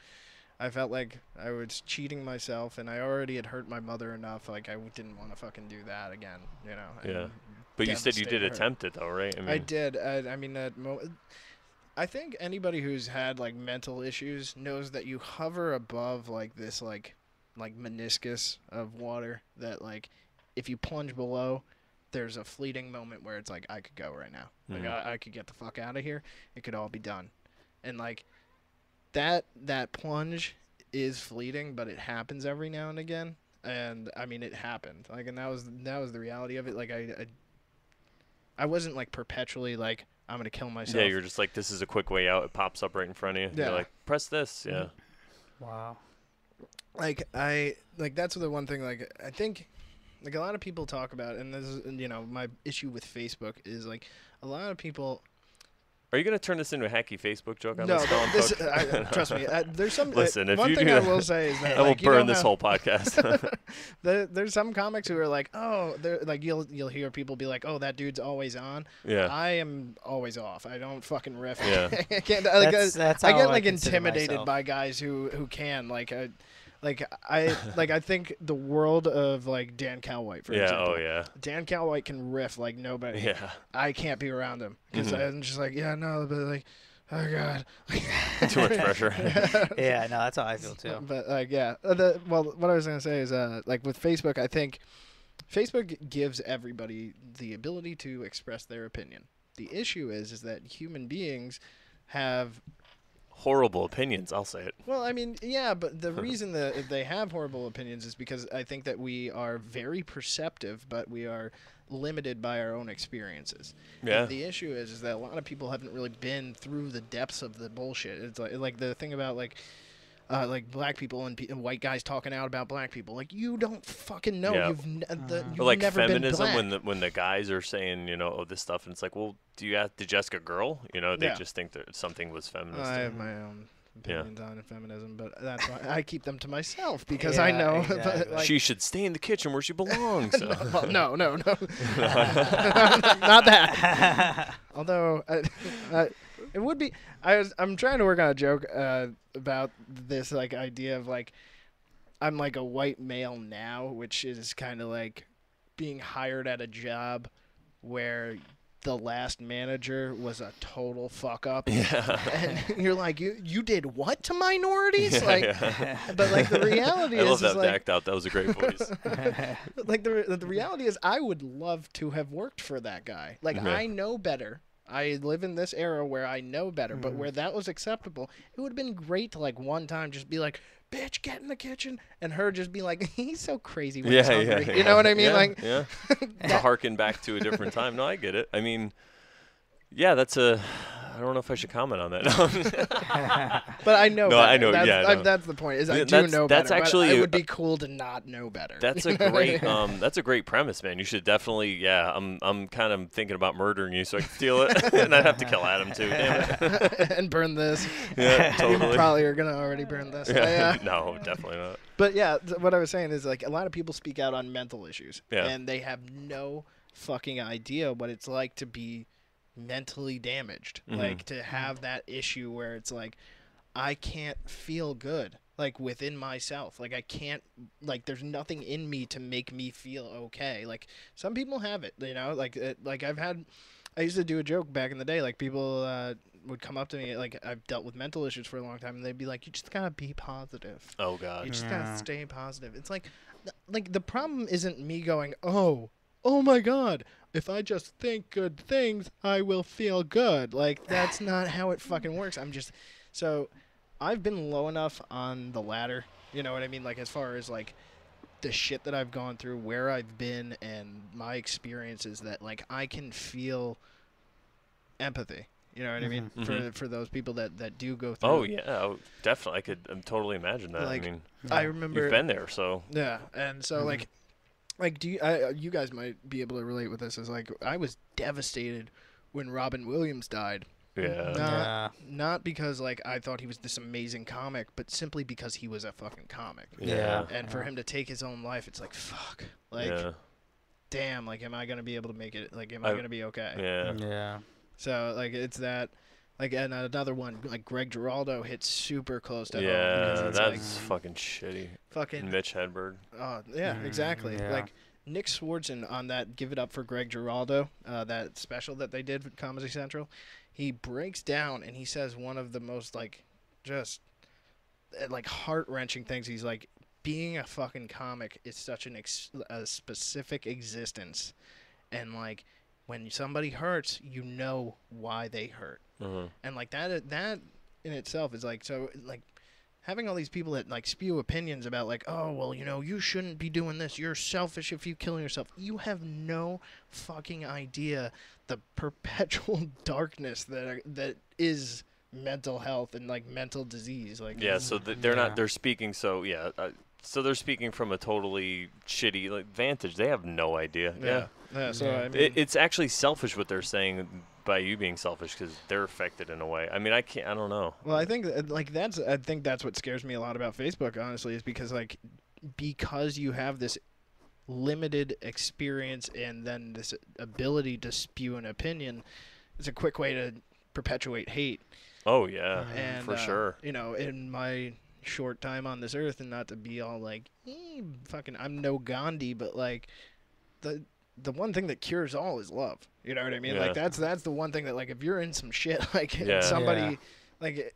I felt like I was cheating myself, and I already had hurt my mother enough. Like I didn't want to fucking do that again. You know? Yeah. and But you said you did devastate her. attempt it, though, right? I did. I mean, I think anybody who's had like mental issues knows that you hover above like this like meniscus of water that like if you plunge below, there's a fleeting moment where it's like I could go right now. Like I could get the fuck out of here. It could all be done. And like that plunge is fleeting, but it happens every now and again. And I mean, it happened. Like, and that was the reality of it. Like I wasn't like perpetually like I'm gonna kill myself. Yeah, you're just like, this is a quick way out. It pops up right in front of you. Yeah. You're like, press this. Yeah. Wow. Like that's the one thing. Like I think, like a lot of people talk about, and this is, you know, my issue with Facebook is like a lot of people. Are you going to turn this into a hacky Facebook joke on No, this, Colin? this Folk? trust me. There's some. Listen, if one you thing do I that, will say is that I will like, you know burn this how- whole podcast. There's some comics who are like, oh, they're like you'll hear people be like, oh, that dude's always on. Yeah. I am always off. I don't fucking riff. Yeah. I can't. Like, That's I how get I like consider intimidated myself. by guys who can I think the world of like Dan Calwhite, for Yeah. example. Oh, yeah. Dan Calwhite can riff like nobody. Yeah. I can't be around him because I'm just like, yeah, no, but like, oh god, Too much pressure. Yeah, no, that's how I feel too. But like, yeah, well, what I was gonna say is, like with Facebook, I think Facebook gives everybody the ability to express their opinion. The issue is that human beings have. Horrible opinions, I'll say it. Well, I mean, yeah, but the reason that they have horrible opinions is because I think that we are very perceptive, but we are limited by our own experiences. Yeah. And the issue is that a lot of people haven't really been through the depths of the bullshit. It's like the thing about like black people and white guys talking out about black people. Like you don't fucking know. Yeah. You've Or like never feminism, been black. when the guys are saying, you know, oh, this stuff, and it's like, well, did you ask a girl? You know, they Yeah. just think that something was feminist. I have my own Yeah. opinions on feminism, but that's why I keep them to myself because I know. exactly. But, like, She should stay in the kitchen where she belongs. well, no, not that. Although it would be. I'm trying to work on a joke about this like idea of like I'm like a white male now, which is kind of like being hired at a job where the last manager was a total fuck up. Yeah. And you're like, you did what to minorities? Yeah, like, yeah. but like the reality I is, love that like, act out. That was a great voice. like the reality is, I would love to have worked for that guy. Like, Yeah. I know better. I live in this era where I know better, but where that was acceptable, it would have been great to like one time just be like, bitch, get in the kitchen, and her just be like, he's so crazy when he's hungry. You know what I mean? Yeah, Like, yeah. To harken back to a different time. No, I get it. I mean, yeah, that's a. I don't know if I should comment on that. but I know. No, better. I know. That's, Yeah, no. that's the point. Is I Yeah, do know that's better. actually but it would be cool to not know better. That's a great. That's a great premise, man. You should definitely. Yeah, I'm kind of thinking about murdering you so I can steal it, and I'd have to kill Adam too. Damn it. and burn this. Yeah, totally. You probably are gonna already burn this. Yeah. No, definitely not. But yeah, what I was saying is like a lot of people speak out on mental issues, Yeah. and they have no fucking idea what it's like to be mentally damaged. Like to have that issue where it's like I can't feel good like within myself. Like I can't, like there's nothing in me to make me feel okay. Like some people have it, you know, like I used to do a joke back in the day, like people would come up to me, like I've dealt with mental issues for a long time, and they'd be like, you just gotta be positive. Oh God. You just gotta stay positive. It's like the problem isn't me going, oh my God, if I just think good things, I will feel good. Like, that's not how it fucking works. So I've been low enough on the ladder, you know what I mean? Like, as far as, like, the shit that I've gone through, where I've been, and my experiences that, like, I can feel empathy. You know what I mean? For those people that do go through. Oh yeah, definitely. I could totally imagine that. Like, I mean, I remember you've been there, so. Yeah, and so like, do you? You guys might be able to relate with this. Is like I was devastated when Robin Williams died. Yeah. Not because like I thought he was this amazing comic, but simply because he was a fucking comic. Yeah. And for him to take his own life, it's like fuck. Like, Yeah. damn. Like, am I gonna be able to make it? Like, am I gonna be okay? Yeah. Yeah. So like it's that. Like, and another one, like Greg Giraldo hits super close to home. Yeah, because it's that's fucking shitty. fucking Mitch Hedberg. yeah, exactly. Yeah. Like Nick Swardson on that Give It Up for Greg Giraldo, that special that they did with Comedy Central, he breaks down and he says one of the most like just like heart-wrenching things. He's like, being a fucking comic is such a specific existence, and like when somebody hurts, you know why they hurt. And like that in itself is like, so like having all these people that like spew opinions about like, oh well, you know, you shouldn't be doing this, you're selfish if you kill yourself. You have no fucking idea the perpetual darkness that is mental health and like mental disease. Like, Yeah, so they're not. They're speaking. So yeah. So they're speaking from a totally shitty like vantage. They have no idea. Yeah. So I mean, It's actually selfish what they're saying by you being selfish because they're affected in a way. I mean, I don't know. well, I think that's what scares me a lot about Facebook, honestly, is because you have this limited experience and then this ability to spew an opinion, it's a quick way to perpetuate hate. Oh yeah, And for sure. You know, in my short time on this earth, and not to be all like, fucking, I'm no Gandhi, but like the one thing that cures all is love. You know what I mean? Yeah. Like that's the one thing that like if you're in some shit, like Yeah. somebody like,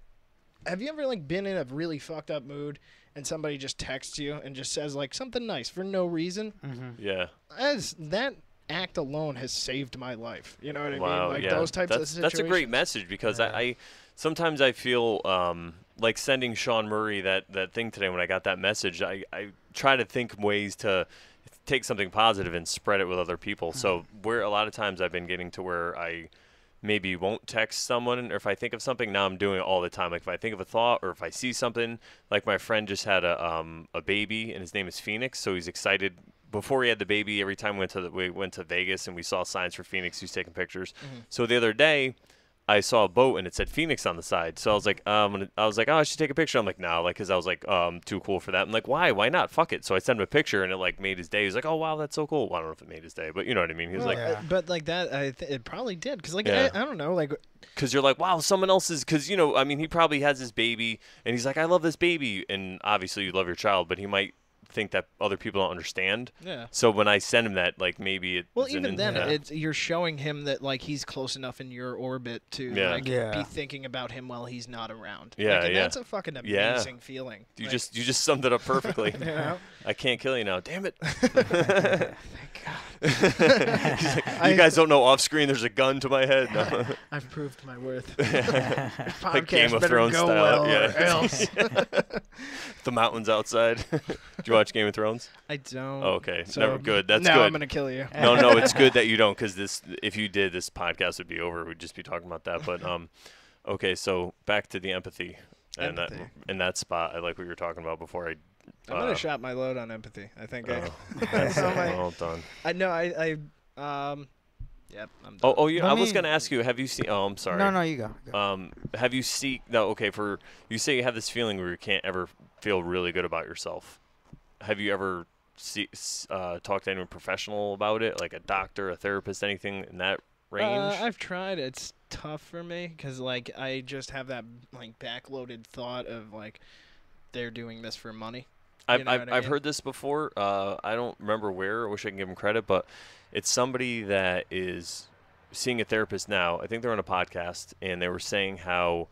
have you ever like been in a really fucked up mood and somebody just texts you and just says like something nice for no reason? Yeah. As that act alone has saved my life. You know what I Wow. mean? Like yeah. those types of situations. That's a great message because I sometimes I feel like sending Sean Murray that thing today when I got that message. I try to think ways to take something positive and spread it with other people. So where a lot of times I've been getting to where I maybe won't text someone, or if I think of something, now I'm doing it all the time. Like if I think of a thought or if I see something, like my friend just had a baby and his name is Phoenix, so he's excited. Before he had the baby, every time we went to Vegas and we saw signs for Phoenix, he was taking pictures. So the other day, I saw a boat and it said Phoenix on the side. So I was like, oh, I should take a picture. I'm like, no, like, cause I was like, too cool for that. I'm like, why not? Fuck it. So I sent him a picture and it like made his day. He was like, oh wow, that's so cool. Well, I don't know if it made his day, but you know what I mean. He was but like that, it probably did. Cause like, Yeah. I don't know, like, cause you're like, wow, someone else's, cause you know, I mean, he probably has his baby and he's like, I love this baby. And obviously you love your child, but he might think that other people don't understand. Yeah. So when I send him that, like maybe it's Well, even then, yeah. you're showing him that like he's close enough in your orbit to like be thinking about him while he's not around. Yeah, and that's a fucking amazing feeling. You just summed it up perfectly. I can't kill you now. Damn it. Thank God. He's like, you guys don't know off screen there's a gun to my head. No. I've proved my worth. Like Game of Thrones go style. Well yeah. or else. The mountains outside. Do you watch Game of Thrones? I don't. Oh, okay. So Never good. That's now good. I'm gonna kill you. No, it's good that you don't, because if you did, this podcast would be over. We'd just be talking about that. But okay, so back to the empathy. And in that spot, I like what you were talking about before. I'm gonna shot my load on empathy. I think. That's well done. I know. Yep. I'm done. Oh, yeah. I was gonna ask you. Have you seen? Oh, I'm sorry. No, you go. Have you seen? No. Okay. You say you have this feeling where you can't ever feel really good about yourself. Have you ever talked to anyone professional about it, like a doctor, a therapist, anything in that range? I've tried. It's tough for me because like I just have that like backloaded thought of like they're doing this for money. I've heard this before. I don't remember where. I wish I could give them credit, but it's somebody that is seeing a therapist now. I think they're on a podcast, and they were saying how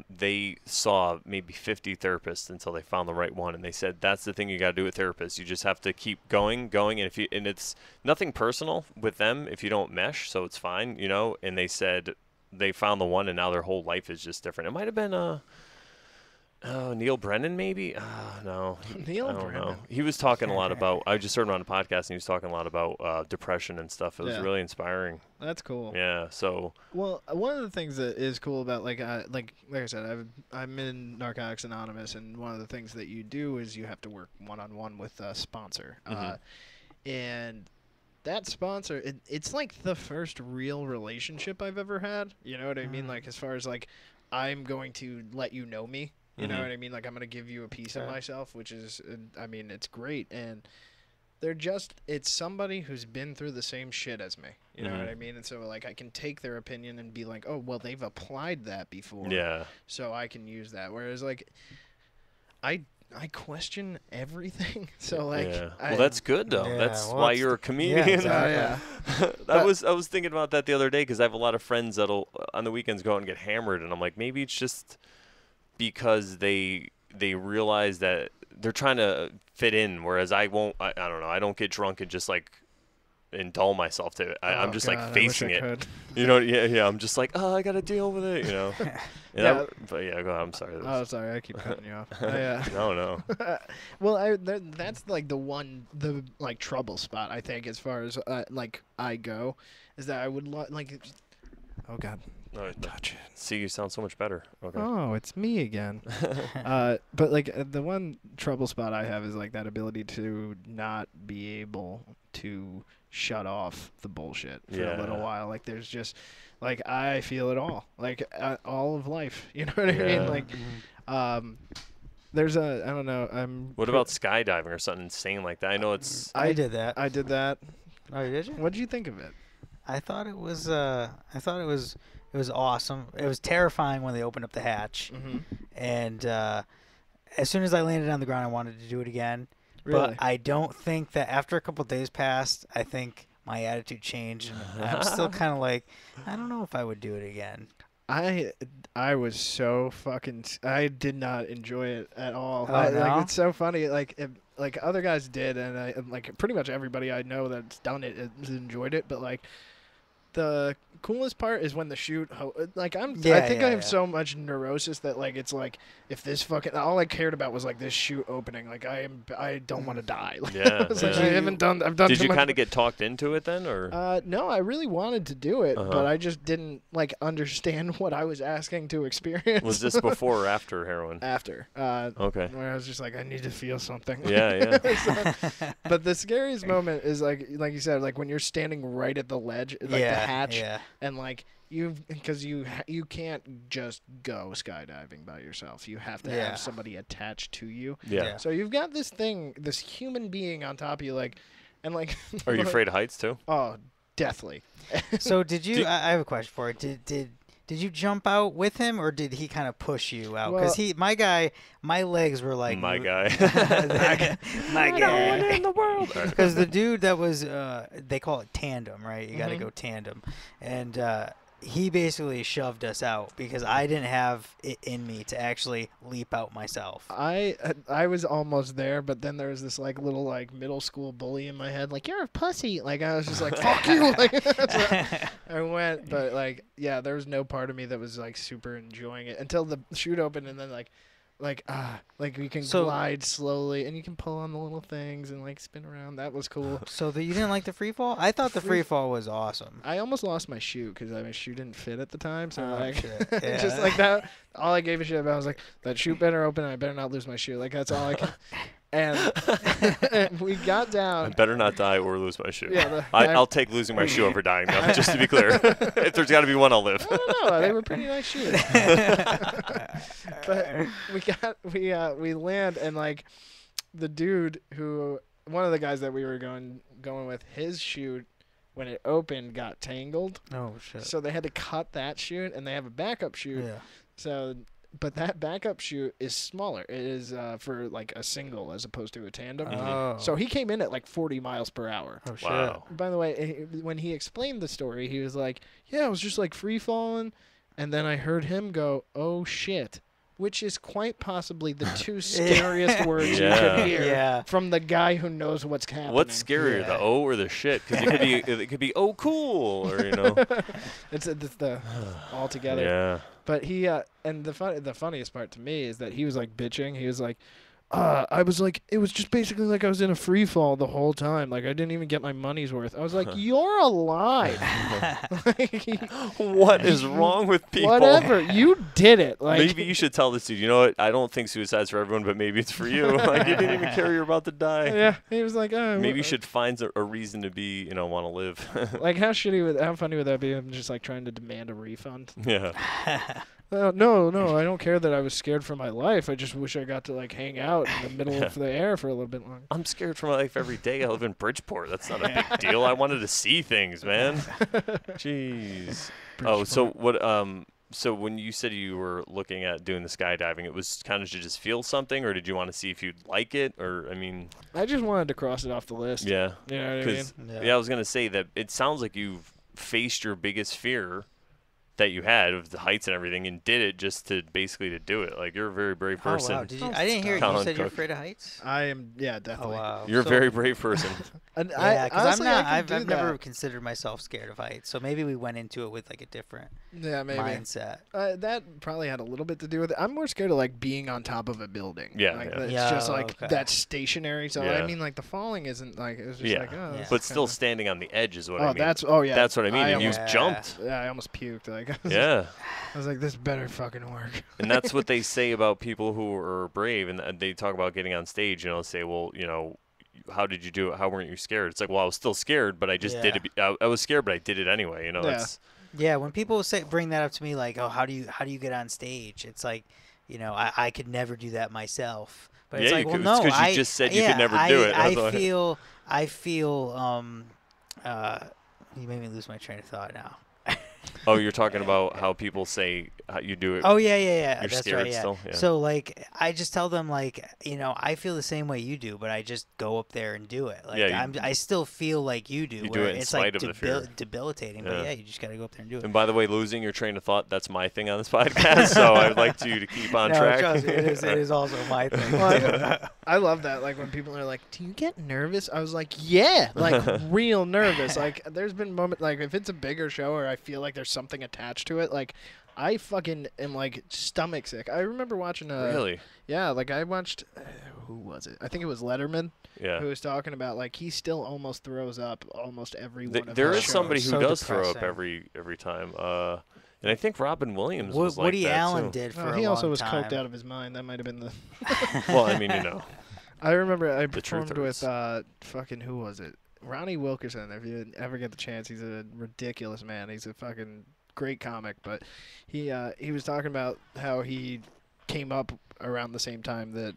they saw maybe 50 therapists until they found the right one, and they said that's the thing you got to do with therapists. You just have to keep going, and it's nothing personal with them if you don't mesh, so it's fine, And they said they found the one, and now their whole life is just different. It might have been Neil Brennan, maybe? No. Neil Brennan. Know. He was talking a lot about, I just heard him on a podcast, and he was talking a lot about depression and stuff. It was really inspiring. That's cool. Yeah, so. Well, one of the things that is cool about, like I said, I'm in Narcotics Anonymous, and one of the things that you do is you have to work one-on-one with a sponsor. And that sponsor, it's like the first real relationship I've ever had. You know what I mean? Like, as far as, like, I'm going to let you know me. You know what I mean? Like, I'm going to give you a piece of myself, which is, I mean, it's great. And it's somebody who's been through the same shit as me. You know what I mean? And so, like, I can take their opinion and be like, oh, well, they've applied that before. Yeah. So I can use that. Whereas, like, I question everything. So, like. Yeah. Well, that's good, though. Yeah, that's why you're a comedian. Yeah. I was thinking about that the other day, because I have a lot of friends that'll, on the weekends, go out and get hammered. And I'm like, maybe it's just because they realize that they're trying to fit in, whereas I won't. I don't know. I don't get drunk and just like and dull myself to it. I'm just like facing it. Could. Yeah. I'm just like, I got to deal with it. But yeah, go ahead. I'm sorry. Oh, sorry. I keep cutting you off. No. Well, that's like the like trouble spot, I think, as far as like I go, is that I would like. Oh God. No, touch it. See, you sound so much better. Okay. Oh, it's me again. But like the one trouble spot I have is like that ability to not be able to shut off the bullshit for a little while. Like there's just like I feel it all, like all of life. You know what I mean? Like, there's I don't know. What about skydiving or something insane like that? I know it's. I did that. I did that. Oh, did you? What did you think of it? I thought it was. It was awesome. It was terrifying when they opened up the hatch, and as soon as I landed on the ground, I wanted to do it again. Really? But I don't think that after a couple of days passed, I think my attitude changed, and I'm still kind of like, I don't know if I would do it again. I was so fucking. I did not enjoy it at all. Oh, no? Like it's so funny. Like other guys did, and like pretty much everybody I know that's done it has enjoyed it. But like the coolest part is when the chute. Like I think I have so much neurosis that like it's like if this fucking all I cared about was like this chute opening. Like I don't want to die. Like, Yeah. Like, I haven't done. I've done. Did so you much. kind of get talked into it then, or? No, I really wanted to do it, but I just didn't like understand what I was asking to experience. Was this before or after heroin? After. Okay. Where I was just like, I need to feel something. Yeah. But the scariest moment is like you said, like when you're standing right at the ledge, like the hatch, and like because you can't just go skydiving by yourself. You have to have somebody attached to you. Yeah. So you've got this human being on top of you, like, and like. Are you afraid of heights too? Oh, deathly. So did you? I have a question for you. Did Did you jump out with him, or did he kind of push you out? Well- Because my legs were like My guy. my guy. in the world. Because the dude that was, they call it tandem, right? You got to Mhm. go tandem, and he basically shoved us out because I didn't have it in me to actually leap out myself. I was almost there, but then there was this like little like middle school bully in my head, like you're a pussy. Like I was just like fuck you. Like so I went, but like yeah, there was no part of me that was like super enjoying it until the chute opened, and then like you can So- glide slowly and you can pull on the little things and like spin around. That was cool. So you didn't like the free fall? I thought the Free- free fall was awesome. I almost lost my shoe because my shoe didn't fit at the time. So Oh, like, shit. just Yeah. like that, all I gave a shit about was like that chute better open. And I better not lose my shoe. Like that's all I can. And we got I down. better not die or lose my shoe. Yeah, I'll take losing my shoe over dying, though, just to be clear. If there's got to be one, I'll live. I don't know. They were pretty nice shoes. But we land and like the dude one of the guys that we were going with, his chute when it opened got tangled. Oh shit. So they had to cut that chute, and they have a backup chute. Yeah. So, but that backup chute is smaller. It is for like a single as opposed to a tandem. Oh. So he came in at like 40 miles per hour. Oh shit. Wow. By the way, when he explained the story, he was like, "Yeah, it was just like free falling," and then I heard him go, "Oh shit," which is quite possibly the two scariest words you Yeah. could hear Yeah. from the guy who knows what's happening. What's scarier, Yeah. the O or the shit? Because it could be oh cool, or It's the all together. Yeah. But he and the funniest part to me is that he was like bitching. He was like, I was like, it was just basically like I was in a free fall the whole time. Like I didn't even get my money's worth. I was like, you're alive. Like, What is wrong with people? whatever, you did it. Like Maybe you should tell this dude. You know what? I don't think suicide's for everyone, but maybe it's for you. Like you didn't even care you're about to die. Yeah, he was like, oh, Maybe you should find a reason to be, want to live. Like how funny would that be? I'm just like trying to demand a refund. Yeah. No, I don't care that I was scared for my life. I just wish I got to like hang out in the middle of the air for a little bit longer. I'm scared for my life every day. I live in Bridgeport. That's not a big deal. I wanted to see things, man. Jeez. Oh, so what? So when you said you were looking at doing the skydiving, it was kind of to just feel something, or did you want to see if you'd like it, or I mean? I just wanted to cross it off the list. Yeah. You know what I mean? 'Cause yeah, I was gonna say that it sounds like you've faced your biggest fear that you had of the heights and everything, and did it just to basically to do it. Like you're a very brave person. Oh wow. Did you? I didn't hear it. You Colin said you're Cook. afraid of heights. I am, yeah, Oh definitely. wow. You're a So- very brave person. And Yeah, because I'm honestly, I not. could do I've never that. considered myself scared of heights. So maybe we went into it with like a different Yeah, maybe. mindset. That probably had a little bit to do with it. I'm more scared of like being on top of a building. Yeah, like, yeah. It's Yeah, just like okay. that's stationary. So Yeah. I mean, like the falling isn't like it was just Yeah. like oh. Yeah. this But is still kinda- standing on the edge is what Oh, I mean. that's yeah. That's what I mean. I And you almost, jumped. yeah, I almost puked. Like Yeah. I was like, this better fucking work. And that's what they say about people who are brave, and they talk about getting on stage. Say, well, how did you do it? How weren't you scared? It's like, well, I was still scared, but I just did it. I was scared, but I did it anyway. Yeah. That's Yeah, when people bring that up to me, like, oh, how do you get on stage? It's like, I could never do that myself. But it's Yeah, like, you well, could- no, it's 'cause you I just said you yeah, could never do it. That's why. I feel. You made me lose my train of thought now. oh, you're talking about how people say how you do it. Oh yeah. You're That's scared right. Yeah. still? Yeah. So like, I just tell them like, I feel the same way you do, but I just go up there and do it. Like Yeah, I still feel like you do. You do where it in it's spite like of the fear. debilitating. Yeah. But yeah, you just gotta go up there and do it. And by the way, losing your train of thought, that's my thing on this podcast. So I'd like you to keep on no, track. trust me, it is also my thing. I love that. Like when people are like, "Do you get nervous?" I was like, "Yeah, like real nervous." Like there's been moments like if it's a bigger show or I feel like there's something attached to it, like I fucking am like stomach sick. I remember watching Really? Yeah, like I watched who was it? I think it was Letterman Yeah. who was talking about like he still almost throws up almost every one of There his is shows. somebody who So does throw up depressing. every time. And I think Robin Williams was like Woody that Allen too. did for Oh, a he also long was time. coked out of his mind. That might have been the Well, I mean, I remember I The truth performed with hurts. fucking who was it? Ronnie Wilkerson. If you ever get the chance, he's a ridiculous man. He's a fucking great comic. But he was talking about how he came up around the same time that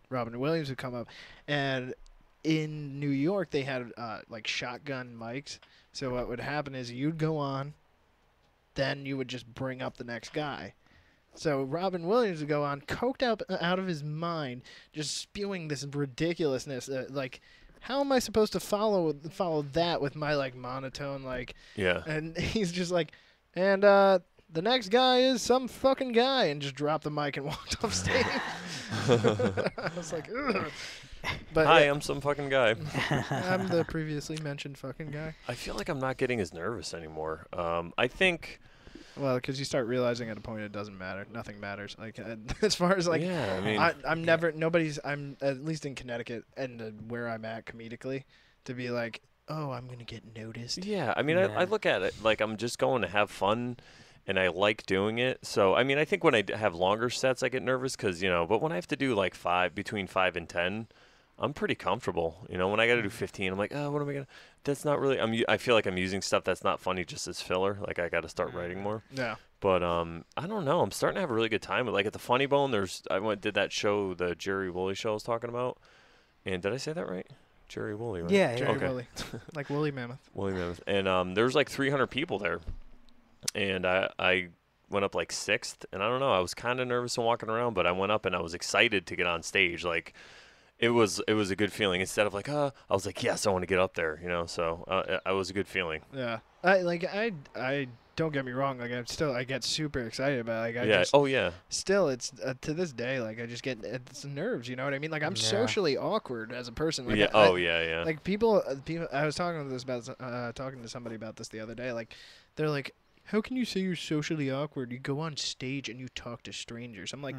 Robin Williams had come up, and in New York they had like shotgun mics. So what would happen is you'd go on, then you would just bring up the next guy. So Robin Williams would go on, coked out of his mind, just spewing this ridiculousness. Like, how am I supposed to follow that with my like monotone like? Yeah. And he's just like, and the next guy is some fucking guy, and just dropped the mic and walked off stage. I was like, ugh. But Hi, I'm some fucking guy. I'm the previously mentioned fucking guy. I feel like I'm not getting as nervous anymore. I think. Well, because you start realizing at a point it doesn't matter. Nothing matters. Like as far as like, yeah, I mean, I'm never. Nobody's. I'm at least in Connecticut and where I'm at comedically, to be like, oh, I'm gonna get noticed. Yeah, I mean, Yeah. I look at it like I'm just going to have fun, and I like doing it. So, I mean, I think when I have longer sets, I get nervous because, but when I have to do like between 5 and 10, I'm pretty comfortable. When I got to do 15, I'm like, oh, what am I going to, that's not really, I feel like I'm using stuff that's not funny just as filler. Like I got to start writing more. Yeah. But I don't know. I'm starting to have a really good time. Like at the Funny Bone, did that show, the Jerry Woolley show I was talking about. And did I say that right? Jerry Woolley, right? Yeah, Jerry Okay. Woolley. Like Woolly Mammoth. Woolly Mammoth. And there was like 300 people there. And I went up like 6th. And I don't know. I was kind of nervous and walking around, but I went up and I was excited to get on stage. Like, it was a good feeling. Instead of like, I was like, yes, I want to get up there, So it was a good feeling. Yeah. I don't get me wrong. Like I get super excited about it. Like Yeah. Oh, yeah. Still, it's to this day. Like I just get it's nerves. You know what I mean? Like I'm Yeah. socially awkward as a person. Like, Yeah. Yeah. Like people. I was talking to somebody about this the other day. Like they're like, how can you say you're socially awkward? You go on stage and you talk to strangers. I'm like,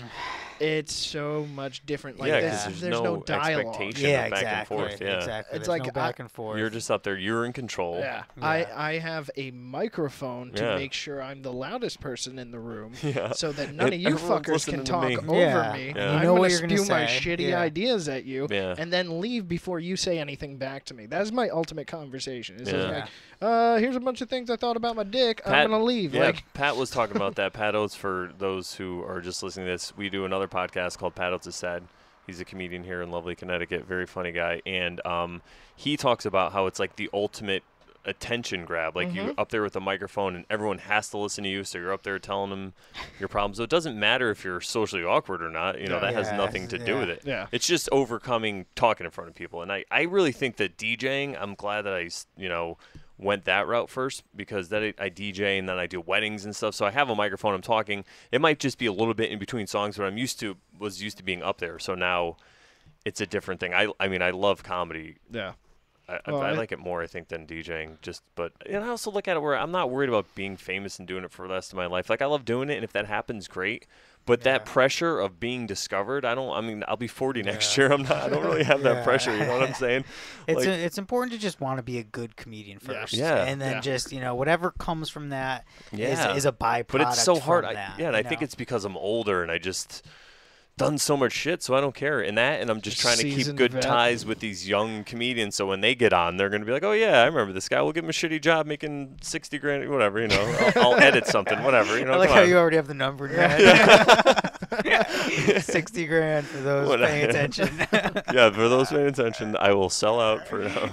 it's so much different. Like Yeah, 'cause there's no dialogue. expectation Yeah, of back exactly. and forth. Yeah. Exactly. It's There's like no back and forth. You're just up there. You're in control. Yeah. Yeah. I have a microphone to Yeah. make sure I'm the loudest person in the room, Yeah. so that none And of you everyone's fuckers listening can to talk me. over Yeah. me. Yeah. I'm You know gonna what you're gonna spew my say. shitty Yeah. ideas at you, Yeah. and then leave before you say anything back to me. That's my ultimate conversation. It's just Yeah. like, here's a bunch of things I thought about my dick. Pat- I'm gonna leave. Yeah, Like, Pat was talking about that. Pat Oates, for those who are just listening to this, we do another podcast called Pat Oates is Sad. He's a comedian here in lovely Connecticut, very funny guy. And he talks about how it's like the ultimate attention grab. Like you're up there with a microphone and everyone has to listen to you, so you're up there telling them your problems. So it doesn't matter if you're socially awkward or not. That has Yeah, nothing to do yeah. with it. Yeah. It's just overcoming talking in front of people. And I really think that DJing, I'm glad that I, went that route first, because that I DJ and then I do weddings and stuff. So I have a microphone, I'm talking. It might just be a little bit in between songs, but was used to being up there. So now it's a different thing. I mean, I love comedy. yeah. I like it more, I think, than DJing. But I also look at it where I'm not worried about being famous and doing it for the rest of my life. Like, I love doing it, and if that happens, great. But that pressure of being discovered, I'll be 40 next year. I don't really have that pressure. You know what I'm saying? It's important to just want to be a good comedian first. Yeah. And then just, whatever comes from that is a byproduct. But it's so hard. From that, and I think it's because I'm older and I just done so much shit, so I don't care. And I'm just trying to keep Seasoned good vet. ties with these young comedians, so when they get on, they're going to be like, oh, yeah, I remember this guy. We'll give him a shitty job making 60 grand, whatever, I'll edit something, whatever, I like come how on. you already have the number in your head. 60 grand for those paying attention. Yeah, for those paying attention, I will sell out for now.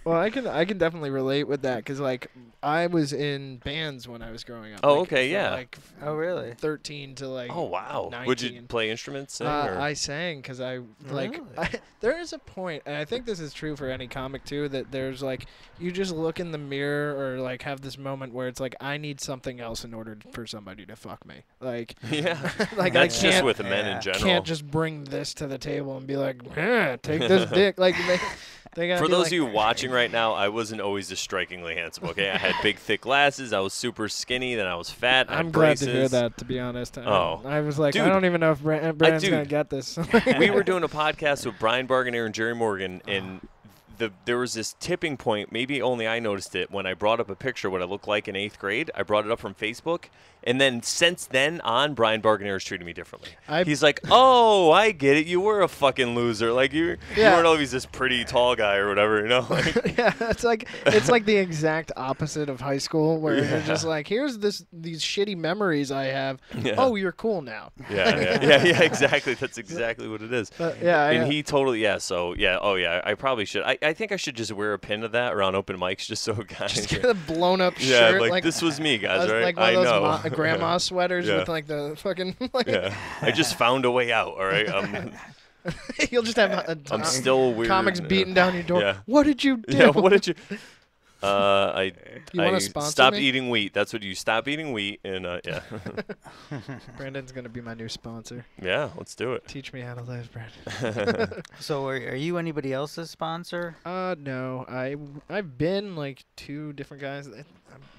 Well, I can definitely relate with that, because like I was in bands when I was growing up. Oh, like, okay, from, yeah. Like Oh, really? 13 to like. Oh, wow. 19. Would you play instruments? Sing, or? I sang because I like. Really? There is a point, and I think this is true for any comic too, that there's like you just look in the mirror or like have this moment where it's like I need something else in order for somebody to fuck me. Like Yeah. like That's I just can't, with the men in general. can't just bring this to the table and be like, take this dick. Like they gotta For be those like, of you watching right now, I wasn't always this strikingly handsome, okay? I had big, thick glasses. I was super skinny. Then I was fat. I had I'm glad to hear braces. that, to be honest. Oh. I was like, Dude. I don't even know if Brandon's going to dude. get this. We were doing a podcast with Brian Barganier and Jerry Morgan, and there was this tipping point. Maybe only I noticed it when I brought up a picture of what I looked like in 8th grade. I brought it up from Facebook, And then since then on, Brian Barganeer's treated me differently. He's like, oh, I get it. You were a fucking loser. Like you weren't always this pretty tall guy or whatever, you know? Like, yeah, it's like the exact opposite of high school, where you're just like, here's these shitty memories I have. Yeah. Oh, you're cool now. Yeah, exactly. That's exactly what it is. But, he totally, I probably should. I think I should just wear a pin of that around open mics just so guys. Just get a blown up yeah, shirt. like this was me, guys, right? Like one of those know. grandma sweaters with like the fucking. Like, I just found a way out. All right. You'll just have I'm still weird. Comics beating down your door. Yeah. What did you do? Yeah. What did you? You want to sponsor stopped me? eating wheat. That's what you stop eating wheat, and yeah. Brandon's gonna be my new sponsor. Yeah, let's do it. Teach me how to live, Brandon. So are you anybody else's sponsor? No. I've been like 2 different guys.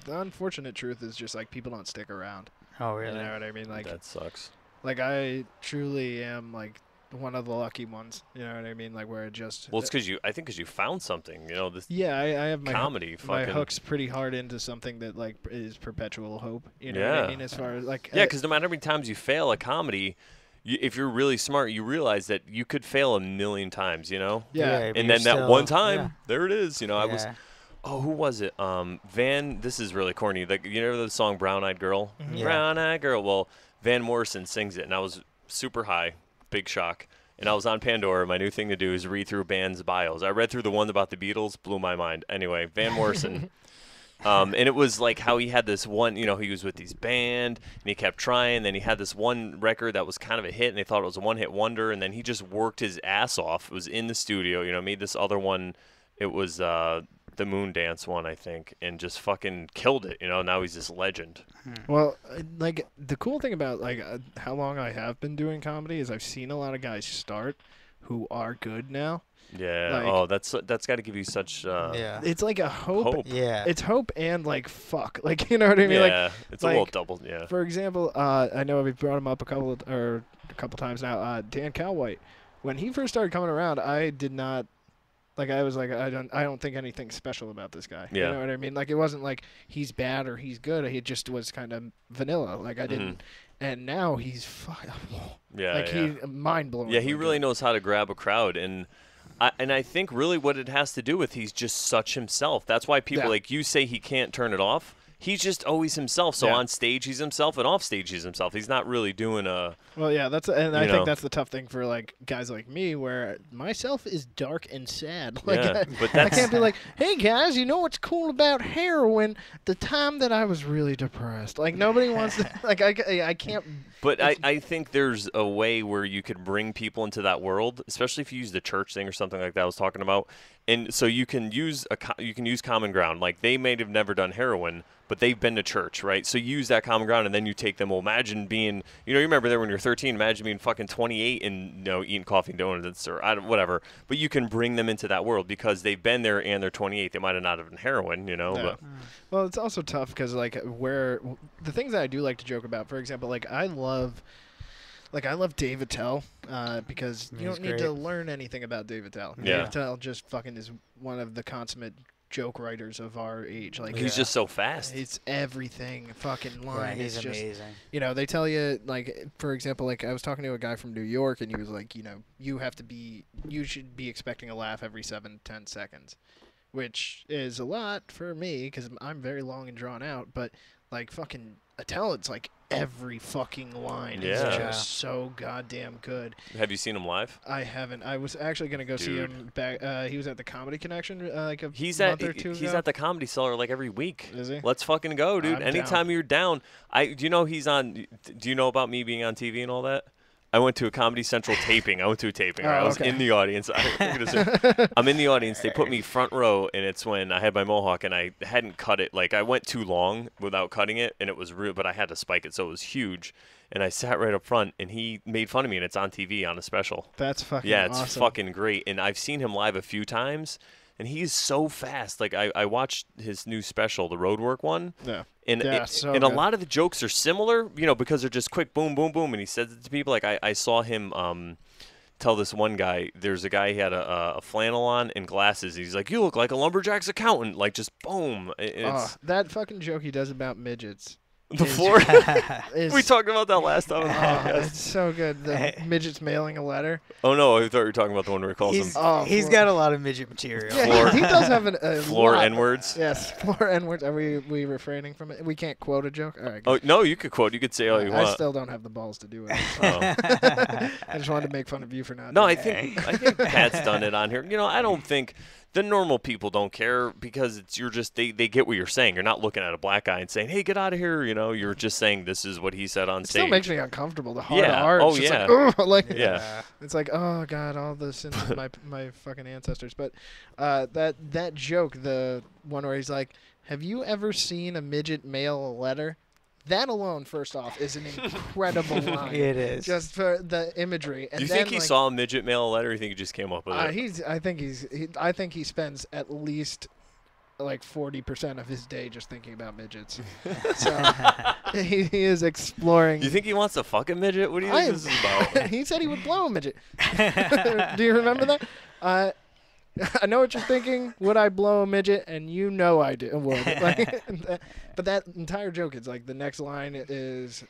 The unfortunate truth is just like people don't stick around. Oh, really? You know what I mean? Like That sucks. Like I truly am like one of the lucky ones. You know what I mean? Like where it just. Well, it's because you found something. You know this. Yeah, I have my comedy. My fucking hook's pretty hard into something that like is perpetual hope. You know yeah. what I mean? As far as like. Yeah, because no matter how many times you fail a comedy, if you're really smart, you realize that you could fail a million times. You know. Yeah. And then that one time, there it is. You know, I was. Oh, who was it? Van. This is really corny. Like you know the song "Brown Eyed Girl." Mm-hmm. Yeah. Brown Eyed Girl. Well, Van Morrison sings it, and I was super high, big shock. And I was on Pandora. My new thing to do is read through bands' bios. I read through the one about the Beatles, blew my mind. Anyway, Van Morrison. And it was like how he had this one, you know, he was with his band, and he kept trying. Then he had this one record that was kind of a hit, and they thought it was a one-hit wonder. And then he just worked his ass off. It was in the studio, you know, made this other one. It was the Moon Dance one, I think, and just fucking killed it. You know, now he's this legend. Well, like the cool thing about like how long I have been doing comedy is I've seen a lot of guys start who are good now. Yeah. Like, that's got to give you such. It's like a hope. Yeah. It's hope and like fuck. Like you know what I mean? Yeah. Like, It's a little double. Yeah. For example, I know we've brought him up a couple times now. Dan Calwhite, when he first started coming around, I did not. Like I was like I don't think anything special about this guy. Yeah. You know what I mean? Like it wasn't like he's bad or he's good. He just was kind of vanilla. Like I didn't. And now he's he's mind blowing. Yeah, he really knows how to grab a crowd, and I think really what it has to do with he's just such himself. That's why people like you say he can't turn it off. He's just always himself. So on stage he's himself, and off stage he's himself. He's not really doing a. Well, yeah, I think that's the tough thing for like guys like me, where myself is dark and sad. Like, but I can't be like, hey guys, you know what's cool about heroin? The time that I was really depressed. Like nobody wants to. Like I can't. But I think there's a way where you could bring people into that world, especially if you use the church thing or something like that I was talking about. And so you can use common ground. Like they may have never done heroin, but they've been to church, right? So you use that common ground, and then you take them. Well, imagine being, you remember there when you're 13. Imagine being fucking 28 and eating coffee and donuts or whatever. But you can bring them into that world because they've been there and they're 28. They might have not have done heroin, But well, it's also tough because like where the things that I do like to joke about, for example, like I love Dave Attell because you don't need to learn anything about Dave Attell. Yeah. Dave Attell just fucking is one of the consummate joke writers of our age. Like he's just so fast. It's everything fucking line. Yeah, he's it's amazing. Just, they tell you like, for example, like I was talking to a guy from New York, and he was like, you should be expecting a laugh every 7-10 seconds, which is a lot for me because I'm very long and drawn out. But like fucking Attell, it's like every fucking line is just so goddamn good. Have you seen him live? I haven't. I was actually gonna go see him back. He was at the Comedy Connection like a he's month or two ago. He's at the Comedy Cellar like every week. Is he? Let's fucking go, dude. I'm Anytime down. you're down, do you know he's on? Do you know about me being on TV and all that? I went to a Comedy Central taping. I was in the audience. I'm in the audience. They put me front row, and it's when I had my mohawk, and I hadn't cut it. Like, I went too long without cutting it, and it was real, but I had to spike it, so it was huge. And I sat right up front, and he made fun of me, and it's on TV on a special. That's fucking it's awesome. fucking great. And I've seen him live a few times, and he's so fast. Like, I watched his new special, the Roadwork one. Yeah. And, so a lot of the jokes are similar, because they're just quick, boom, boom, boom. And he says it to people. Like, I saw him tell this one guy, there's a guy, he had a flannel on and glasses. He's like, you look like a lumberjack's accountant. Like, just boom. That fucking joke he does about midgets The floor. is We talked about that last time on the podcast. it's so good. The midget's mailing a letter. Oh no, I thought you were talking about the one where he calls He's, them he's floor. got a lot of midget material. Yeah, Floor. he does have a floor lot. N-words. Yes, floor N-words. Are we refraining from it? We can't quote a joke? All right, Oh good. no, you could quote. You could say all you I want. still don't have the balls to do it. Oh. I just wanted to make fun of you for not No, doing I think Pat's done it on here. You know, I don't think the normal people don't care because they get what you're saying. You're not looking at a black guy and saying, "Hey, get out of here." You know, you're just saying this is what he said on it. stage. Still makes me uncomfortable. The hard Yeah. R. Oh, It's just yeah. Like, ugh, like Yeah. It's like, oh god, all the sins of my fucking ancestors. But that joke, the one where he's like, "Have you ever seen a midget mail a letter?" That alone, first off, is an incredible line. It is. Just for the imagery. And Do you then, think he saw a midget mail a letter? Or you think he just came up with it? I think he spends at least like 40% of his day just thinking about midgets. So he is exploring. You think he wants to fuck a midget? What do you think this is about? He said he would blow a midget. Do you remember that? I know what you're thinking. Would I blow a midget? And you know I would. Like, but that entire joke is like the next line is,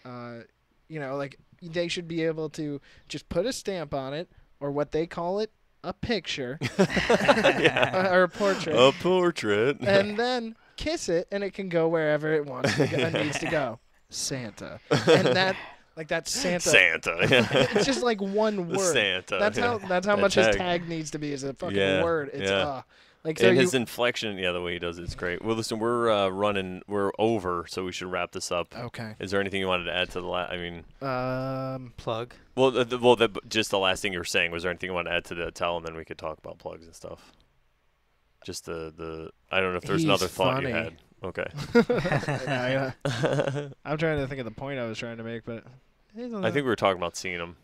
like they should be able to just put a stamp on it, or what they call it, a picture, or a portrait. A portrait. And then kiss it, and it can go wherever it wants to go, needs to go. Santa. And that's Santa. Santa. Yeah. It's just like one word. Santa. That's yeah. how That much his tag needs to be as a fucking word. It's so and his inflection, the way he does it's great. Well, listen, we're over, so we should wrap this up. Okay. Is there anything you wanted to add to the last? I mean, plug. Well, just the last thing you were saying. Was there anything you want to add to the tell, and then we could talk about plugs and stuff. Just the I don't know if there's another thought you had. Okay. I'm trying to think of the point I was trying to make, but I think we were talking about seeing him.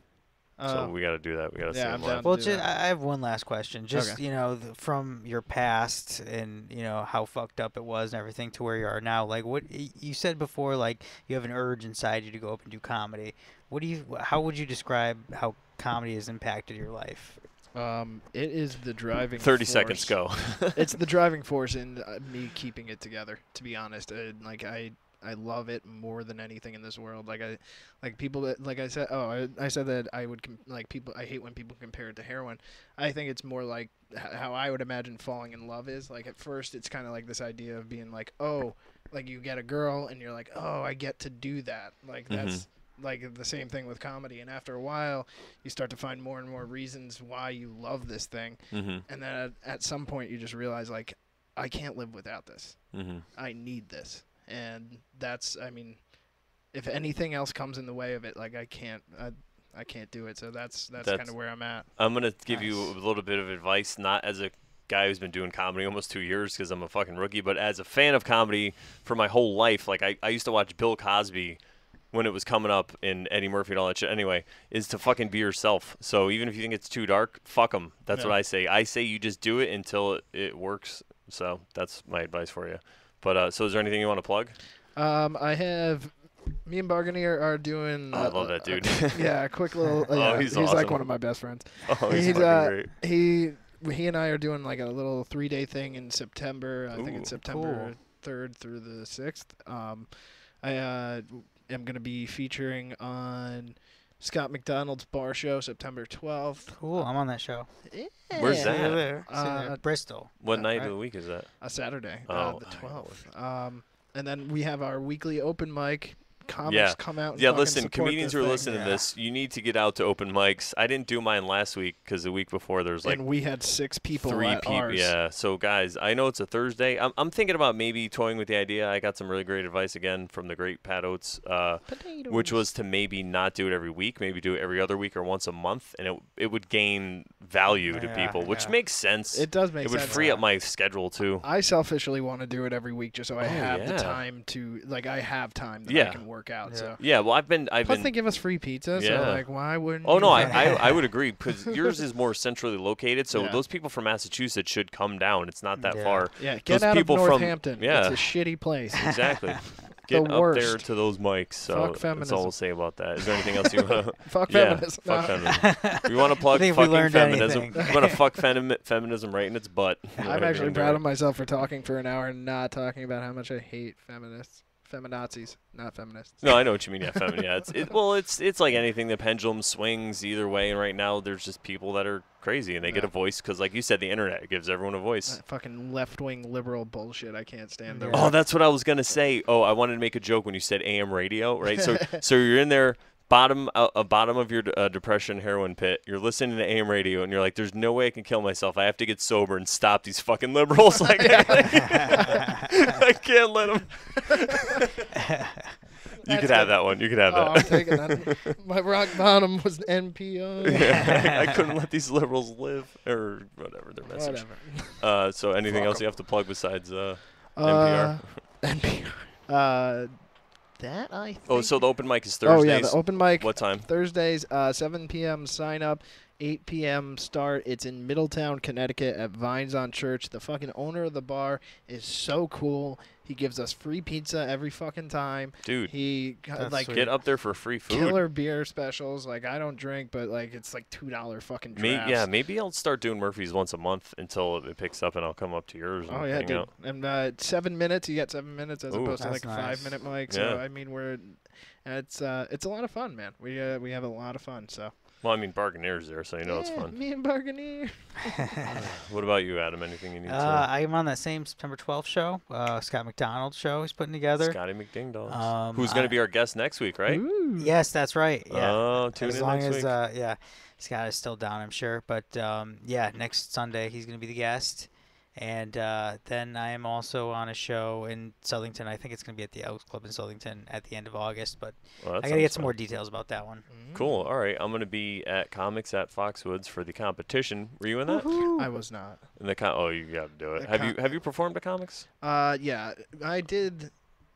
So we got to do that. We got to see I'm him down live. Well, do that. I have one last question. Just Okay. From your past and how fucked up it was and everything to where you are now. Like what you said before, like you have an urge inside you to go up and do comedy. How would you describe how comedy has impacted your life? It is the driving 30 force. seconds go. It's the driving force in me keeping it together, to be honest. I love it more than anything in this world. I said that I would people. I hate when people compare it to heroin. I think it's more like how I would imagine falling in love is. Like at first, it's kind of like this idea of being like, oh, like you get a girl and you're like, oh, I get to do that. Like that's like the same thing with comedy. And after a while, you start to find more and more reasons why you love this thing. And then at some point, you just realize like, I can't live without this. I need this. And that's, if anything else comes in the way of it, like I can't do it. So that's kind of where I'm at. I'm going to give you a little bit of advice, not as a guy who's been doing comedy almost 2 years because I'm a fucking rookie, but as a fan of comedy for my whole life. Like I used to watch Bill Cosby when it was coming up in Eddie Murphy and all that shit anyway, is to fucking be yourself. So even if you think it's too dark, fuck them. That's what I say. I say you just do it until it works. So that's my advice for you. But so is there anything you want to plug? I have me and Barganier are doing. I love that dude. Yeah, a quick little. He's like awesome. one of my best friends. Oh, he's fucking great. He and I are doing like a little 3-day thing in September. I think it's September 3rd through the 6th. I am going to be featuring on Scott McDonald's bar show September 12th. Cool, I'm on that show. Yeah. Where's that? Bristol. What night of the week is that? A Saturday, Oh, the 12th. And then we have our weekly open mic. Comics come out and listen, support comedians this who are thing. listening to this, you need to get out to open mics. I didn't do mine last week because the week before there was like and we had 6 people 3 at people. ours. Yeah, so guys, I know it's a Thursday. I'm thinking about maybe toying with the idea. I got some really great advice again from the great Pat Oates, which was to maybe not do it every week, maybe do it every other week or once a month, and it would gain value to people, which makes sense. It does make sense. It would free up my schedule too. I selfishly want to do it every week just so I have the time to I have time that I can work out. So yeah, well, I've Plus they give us free pizza, so like why wouldn't? Oh no, I would agree because yours is more centrally located, so those people from Massachusetts should come down. It's not that far. Yeah, those get out people of Northampton. From, yeah, it's a shitty place. Exactly. Get up worst. there to those mics. So fuck feminism. that's all we'll say about that. Is there anything else you want to? Fuck feminism. Fuck feminism. We want to plug fucking feminism. We want to fuck feminism right in its butt. I'm actually proud of myself for talking for an hour and not talking about how much I hate feminists. feminazis, not feminists. No, I know what you mean. Yeah, yeah. It's like anything. The pendulum swings either way, and right now there's just people that are crazy, and they get a voice because, like you said, the internet gives everyone a voice. That fucking left-wing liberal bullshit. I can't stand the. Oh, that's what I was gonna say. Oh, I wanted to make a joke when you said AM radio, right? So you're in there. Bottom of your depression heroin pit. You're listening to AM radio, and you're like, "There's no way I can kill myself. I have to get sober and stop these fucking liberals." Like, I can't let them. You could have that one. You could have that. I'm taking that. My rock bottom was NPR. Yeah, I couldn't let these liberals live, or whatever their message. Whatever. So anything else you have to plug besides NPR? NPR. That I think. Oh, so the open mic is Thursdays. Oh, yeah, the open mic. What time? Thursdays, 7 p.m. sign up, 8 p.m. start. It's in Middletown, Connecticut at Vines on Church. The fucking owner of the bar is so cool. He gives us free pizza every fucking time. Dude, he like get up there for free food. Killer beer specials. Like, I don't drink, but like it's like $2 fucking drafts. Maybe I'll start doing Murphy's once a month until it picks up, and I'll come up to yours. And hang dude. out. And 7 minutes, you get 7 minutes as opposed to like a nice. 5-minute mic. Yeah. So I mean, it's a lot of fun, man. We have a lot of fun. So. Well, I mean, Bargainier's there, so you know it's fun. Me and Bargainier. What about you, Adam? Anything you need to? I'm on that same September 12th show, Scott McDonald's show he's putting together. Scotty McDingdongs. Who's going to be our guest next week, right? Ooh. Yes, that's right. Yeah. Oh, tune as in long next as week. Scott is still down, I'm sure. But yeah, next Sunday he's going to be the guest. And then I am also on a show in Southington. I think it's going to be at the Elks Club in Southington at the end of August. But I got to get some more details about that one. Cool. All right. I'm going to be at Comics at Foxwoods for the competition. Were you in that? I was not. In the oh, you got to do it. Have you performed at Comics? Yeah, I did.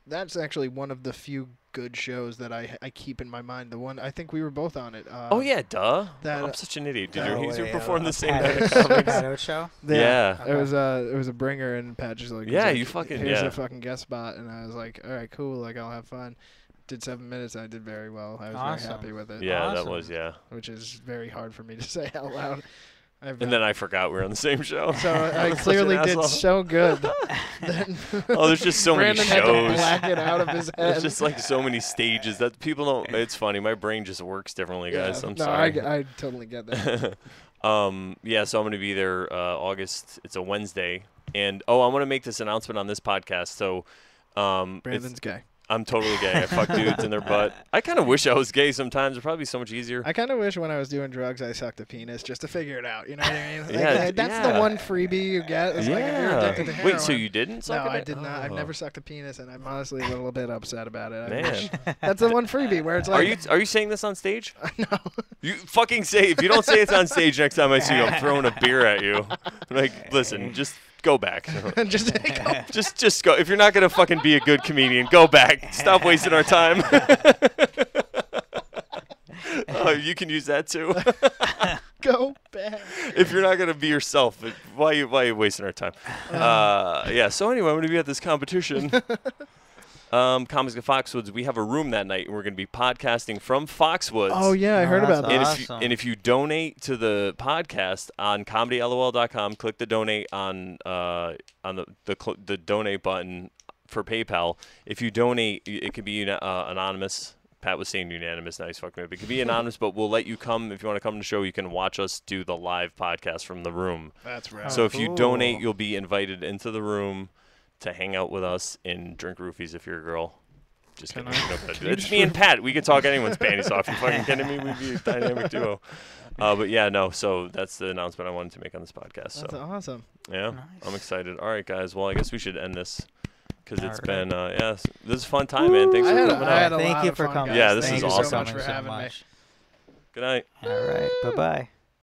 That's actually one of the few good shows that I keep in my mind. The one I think we were both on it. Oh yeah, duh. That, I'm such an idiot. Did you way, perform the same Pat night at Oates- Comics? Pat Oates show? Yeah. It was a bringer, and Pat just like Yeah, was like, you fucking here's yeah. a fucking guest spot, and I was like, all right, cool, like I'll have fun. Did 7 minutes, and I did very well. I was very happy with it. Yeah, Awesome. that was which is very hard for me to say out loud. And then I forgot we were on the same show. So I clearly did so good. Oh, there's just so many Brandon had to shows. black it out of his head. There's just like so many stages that people don't. It's funny. My brain just works differently, guys. I'm sorry. I totally get that. Yeah, so I'm going to be there August. It's a Wednesday. And, I want to make this announcement on this podcast. So, Brandon's gay. I'm totally gay. I fuck dudes in their butt. I kind of wish I was gay sometimes. It'd probably be so much easier. I kind of wish when I was doing drugs I sucked a penis just to figure it out. You know what I mean? Like, Yeah, that's the one freebie you get. It's like if you're addicted to heroin. Wait, so you didn't suck No, a I bit? did not. I've Oh. never sucked a penis, and I'm honestly a little bit upset about it. Man. That's the one freebie where it's like. Are you saying this on stage? No. You fucking say, if you don't say it's on stage next time I see you, I'm throwing a beer at you. Like, listen, just go back. Just go. If you're not gonna fucking be a good comedian, go back. Stop wasting our time. Oh, you can use that too. Go back. If you're not gonna be yourself, why are you wasting our time? Yeah. So anyway, I'm gonna be at this competition. Comics at Foxwoods. We have a room that night, and we're gonna be podcasting from Foxwoods. Oh yeah, I heard that's about that. And awesome. if you donate to the podcast on comedylol.com, click the donate on the donate button for PayPal. If you donate, it could be anonymous. Pat was saying unanimous. Now he's fucking up. It could be anonymous, but we'll let you come. If you want to come to the show, you can watch us do the live podcast from the room. That's right. So if you cool. donate, you'll be invited into the room to hang out with us and drink roofies if you're a girl. Just kidding. It's me and Pat. We can talk anyone's panties off. You fucking kidding me? We'd be a dynamic duo. But yeah, no. So that's the announcement I wanted to make on this podcast. That's So awesome. yeah, Nice. I'm excited. All right, guys. Well, I guess we should end this because it's All been this is a fun time, man. Thanks for coming I had out. a Thank lot you of for fun, coming. guys. Yeah, this Thank is you awesome. so much Coming for so having me. much. Good night. All right. Bye-bye.